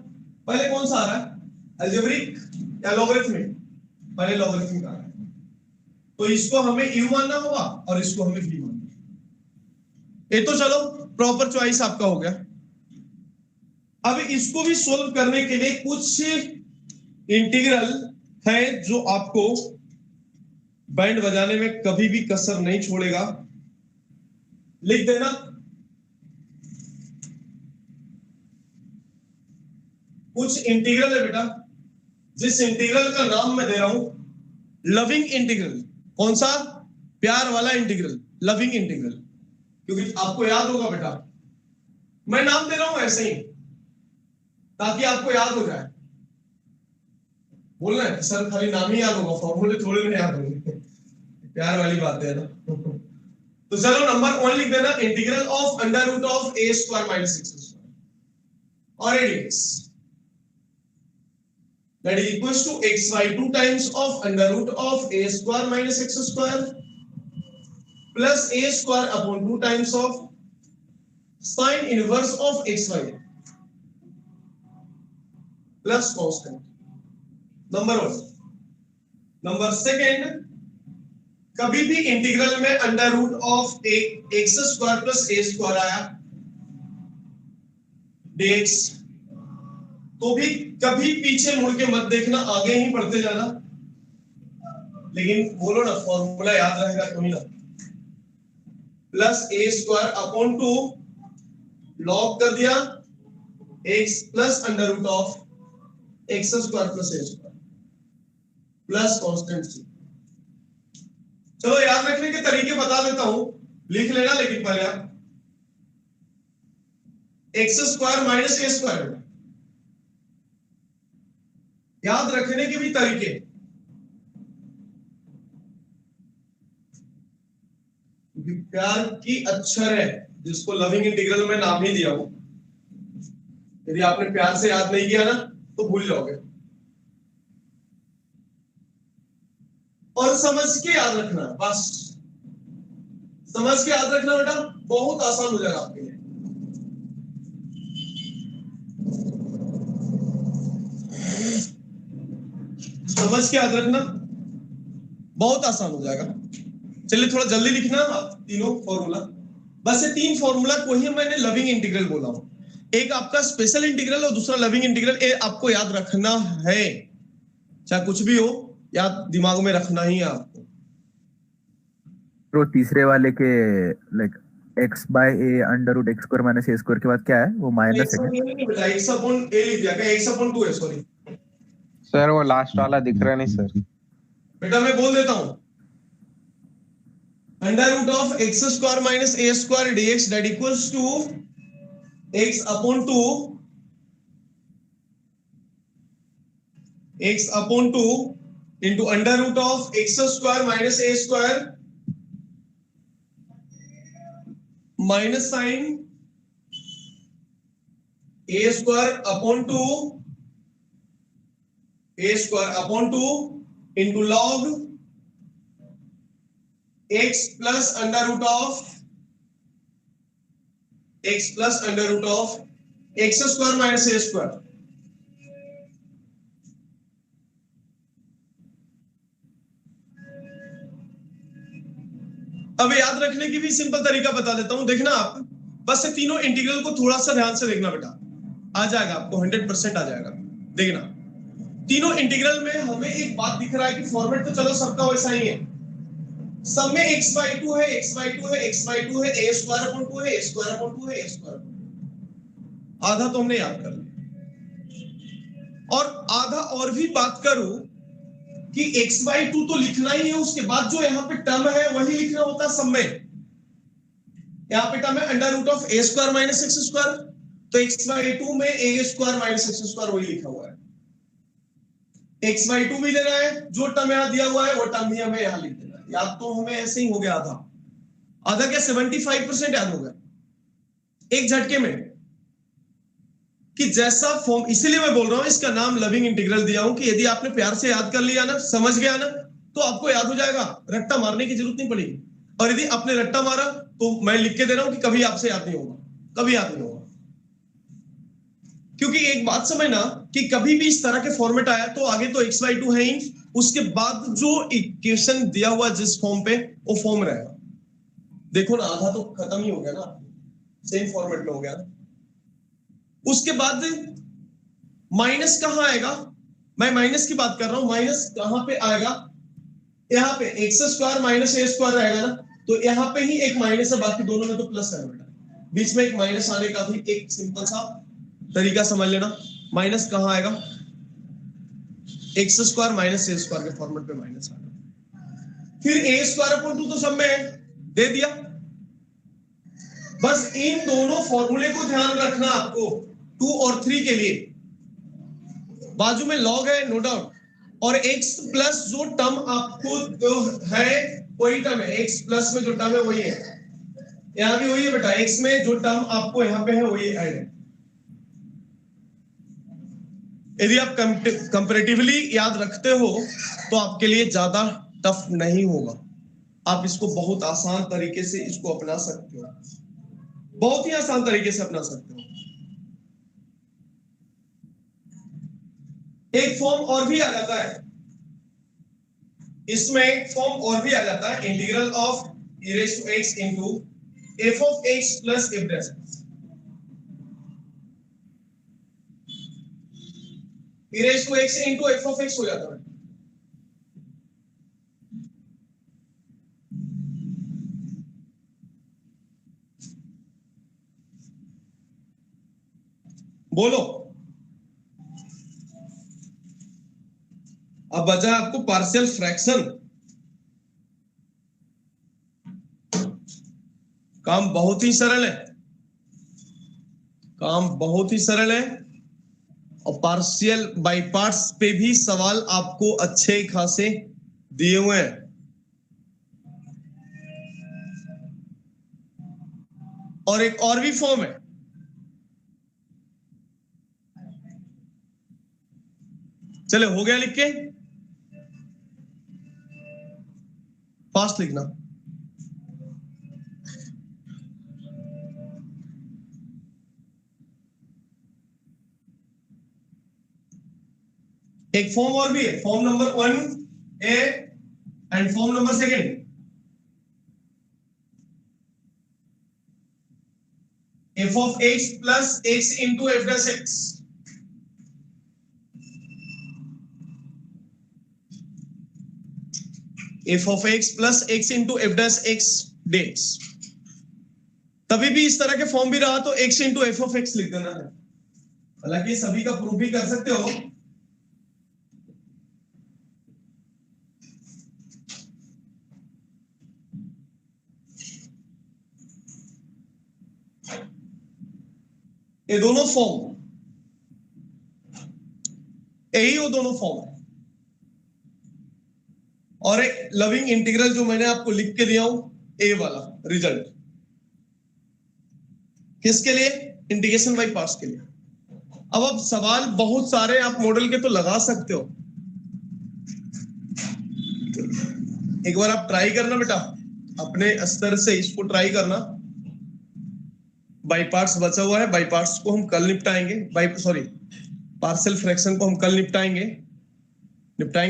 पहले कौन सा आ रहा है, अलजेब्रिक या लॉगरिथमिक? पहले लॉगरिथमिक आ रहा है, तो इसको हमें यू मानना होगा और इसको हमें वी मानना। ये तो चलो प्रॉपर चॉइस आपका हो गया। अब इसको भी सोल्व करने के लिए कुछ इंटीग्रल है जो आपको बैंड बजाने में कभी भी कसर नहीं छोड़ेगा। लिख देना, कुछ इंटीग्रल है बेटा, जिस इंटीग्रल का नाम मैं दे रहा हूं लविंग इंटीग्रल। कौन सा? प्यार वाला इंटीग्रल, लविंग इंटीग्रल। क्योंकि आपको याद होगा बेटा, मैं नाम दे रहा हूं ऐसे ही ताकि आपको याद हो जाए। बोलना है सर खाली नाम ही याद होगा, फॉर्मूले थोड़े नहीं याद होंगे, प्यार वाली बात है ना। तो चलो नंबर 1 लिख देना, integral of under root of a square minus x square, और dx that is equals to x by 2 times of under root of a square minus x square plus a square upon 2 times of sin inverse of xy plus constant. Number 1. Number 2, कभी भी इंटीग्रल में under root of x square plus a square आया dx, तो भी कभी पीछे मुड़ के मत देखना, आगे ही बढ़ते जाना। लेकिन बोलो ना, फॉर्मूला याद रहेगा तो ही ना। Plus a square upon 2 log कर दिया x plus under root of x square plus a square plus constant c। चलो याद रखने के तरीके बता देता हूं, लिख लेना, लेकिन पहले आप x square minus a square, याद रखने के भी तरीके। प्यार की अक्षर है जिसको लविंग इंटीग्रल में नाम ही दिया हो, यदि आपने प्यार से याद नहीं किया ना तो भूल जाओगे। और समझ के याद रखना, बस समझ के याद रखना बेटा, बहुत आसान हो जाएगा आपके लिए। समझ के याद रखना, बहुत आसान हो जाएगा। चलिए थोड़ा जल्दी लिखना आप तीनों फॉर्मूला। बस ये 3 फॉर्मूला को ही मैंने लविंग इंटीग्रल बोला हूं। एक आपका स्पेशल इंटीग्रल और दूसरा लविंग इंटीग्रल। ये आपको याद रखना है, चाहे कुछ भी हो, याद दिमाग में रखना ही है आपको। तो तीसरे वाले के like x by a under root x square minus A square के बाद क्या है, वो माइनस है क्या? x अपॉन a लिख दिया क्या? x अपॉन 2 है, सॉरी सर वो लास्ट वाला दिख रहा नहीं सर। बेटा मैं बोल देता हूं, under root of x square minus A square dx that equals to x upon 2 into under root of x square minus A square minus sine A square upon 2 into log x plus under root of x square minus a square। अब याद रखने की भी सिंपल तरीका बता देता हूं, देखना आप बस ये तीनों इंटीग्रल को थोड़ा सा ध्यान से देखना बेटा, आ जाएगा आपको 100% आ जाएगा। देखना तीनों इंटीग्रल में हमें एक बात दिख रहा है कि फॉर्मेट तो चलो सबका वैसा ही है, सब में x/2 है, x/2 है, x/2 है, a स्क्वायर अपॉन 2 है, a स्क्वायर अपॉन 2 है, a स्क्वायर। आधा तो हमने याद कर लिया, और आधा और भी बात करूं कि x/2 तो लिखना ही है, उसके बाद जो यहाँ पे टर्म है वही लिखना होता है सब में। यहाँ पे टर्म है under root of a square minus x square, तो x/2 में a square minus x square वही लिखा हुआ है। x/2 भी लेना है, जो टर्म यहाँ दिया हुआ है वो टर्म भी हमें यहाँ लिख देना है। याद तो हमें ऐसे ही हो गया, आधा क्या 75% याद हो गया एक झटके में, कि जैसा फॉर्म। इसीलिए मैं बोल रहा हूं इसका नाम लविंग इंटीग्रल दिया हूं, कि यदि आपने प्यार से याद कर लिया ना, समझ गया ना, तो आपको याद हो जाएगा, रट्टा मारने की जरूरत नहीं पड़ेगी। और यदि आपने रट्टा मारा तो मैं लिख के दे रहा हूं कि कभी आपसे याद नहीं होगा, कभी याद नहीं होगा। क्योंकि एक बात समझना कि कभी भी इस तरह के फॉर्मेट आया तो आगे तो x/2 है ही, उसके बाद जो इक्वेशन दिया हुआ जिस फॉर्म पे, वो फॉर्म रहेगा। देखो ना, आधा तो खत्म ही हो गया ना, सेम फॉर्मेट में हो गया। उसके बाद माइनस कहां आएगा, मैं माइनस की बात कर रहा हूं। माइनस कहां पे आएगा, यहाँ पे एक्स स्क्वायर माइनस ए स्क्वायर रहेगा ना, तो यहाँ पे ही एक माइनस है, बाकी दोनों में तो प्लस है बेटा। बीच में एक माइनस आने का भी एक सिंपल सा तरीका समझ लेना। माइनस कहां आएगा, एक्स स्क्वायर माइनस ए स्क्वायर के फॉर्मेट पे माइनस आएगा। फिर ए स्क्वायर अपॉन 2 तो सब में दे दिया। बस इन दोनों फॉर्मूले को ध्यान रखना आपको 2 और 3 के लिए। बाजू में लॉग है नो डाउट, और x प्लस जो टर्म आपको जो है वही टर्म है, x प्लस में जो टर्म है वही है, यहां भी वही है बेटा। x में जो टर्म आपको यहां पे है वही ऐड है। यदि आप कंपैरेटिवली याद रखते हो तो आपके लिए ज्यादा टफ नहीं होगा, आप इसको बहुत आसान तरीके से इसको अपना सकते हो, बहुत ही आसान तरीके से अपना सकते हो। एक फॉर्म और भी आ जाता है इसमें, एक फॉर्म और भी आ जाता है, integral of e raised to x into f of x plus f dash। e raised to x into f of x हो जाता है। बोलो, अब बचा आपको पार्शियल फ्रैक्शन। काम बहुत ही सरल है, काम बहुत ही सरल है, और पार्शियल बाय पार्ट्स पे भी सवाल आपको अच्छे खासे दिए हुए हैं। और एक और भी फॉर्म है, चले हो गया, लिख के फास्ट लिखना। एक फॉर्म और भी है, form number 1A and form number 2 f of x plus x into f dash x. f of x plus x into f dash x dx. तभी भी इस तरह के फॉर्म भी रहा तो x into f of x लिख देना है। हालांकि सभी का प्रूफ भी कर सकते हो। ये दोनों फॉर्म, यही वो दोनों फॉर्म है। और एक लविंग इंटीग्रल जो मैंने आपको लिख के दिया हूं, ए वाला रिजल्ट, किसके लिए? इंटीग्रेशन बाय पार्ट्स के लिए। अब सवाल बहुत सारे आप मॉडल के तो लगा सकते हो, एक बार आप ट्राई करना बेटा, अपने स्तर से इसको ट्राई करना। बाई पार्ट्स बचा हुआ है, बाई पार्ट्स को हम कल निपटाएंगे, पार्शियल फ्रैक्शन को हम कल निपटाएंगे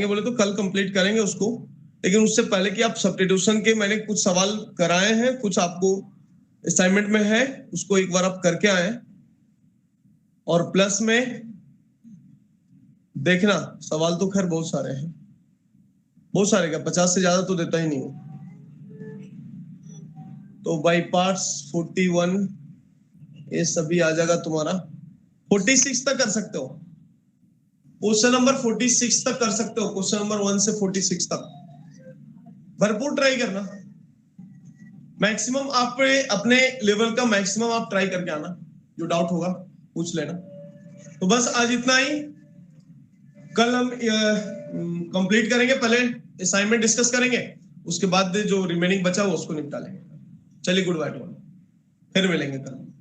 बोले तो कल कंप्लीट करेंगे उसको। लेकिन उससे पहले कि आप सब्स्टिट्यूशन के मैंने कुछ सवाल कराए हैं, कुछ आपको असाइनमेंट में है, उसको एक बार आप करके आए। और प्लस में देखना, सवाल तो खैर बहुत सारे हैं, बहुत सारे क्या 50 से ज्यादा तो देता ही नहीं हूं। तो बाई पार्ट्स 41 ये सभी आ जाएगा तुम्हारा। 46 तक कर सकते हो, क्वेश्चन नंबर 46 तक कर सकते हो, क्वेश्चन नंबर 1 से 46 तक भरपूर ट्राई करना। मैक्सिमम आप अपने लेवल का मैक्सिमम आप ट्राई करके आना, जो डाउट होगा पूछ लेना। तो बस आज इतना ही, कल हम कंप्लीट करेंगे, पहले असाइनमेंट डिस्कस करेंगे, उसके बाद जो रिमेनिंग बचा वो उसको निपटा लेंगे। चलिए गुड बाय, फिर मिलेंगे कल।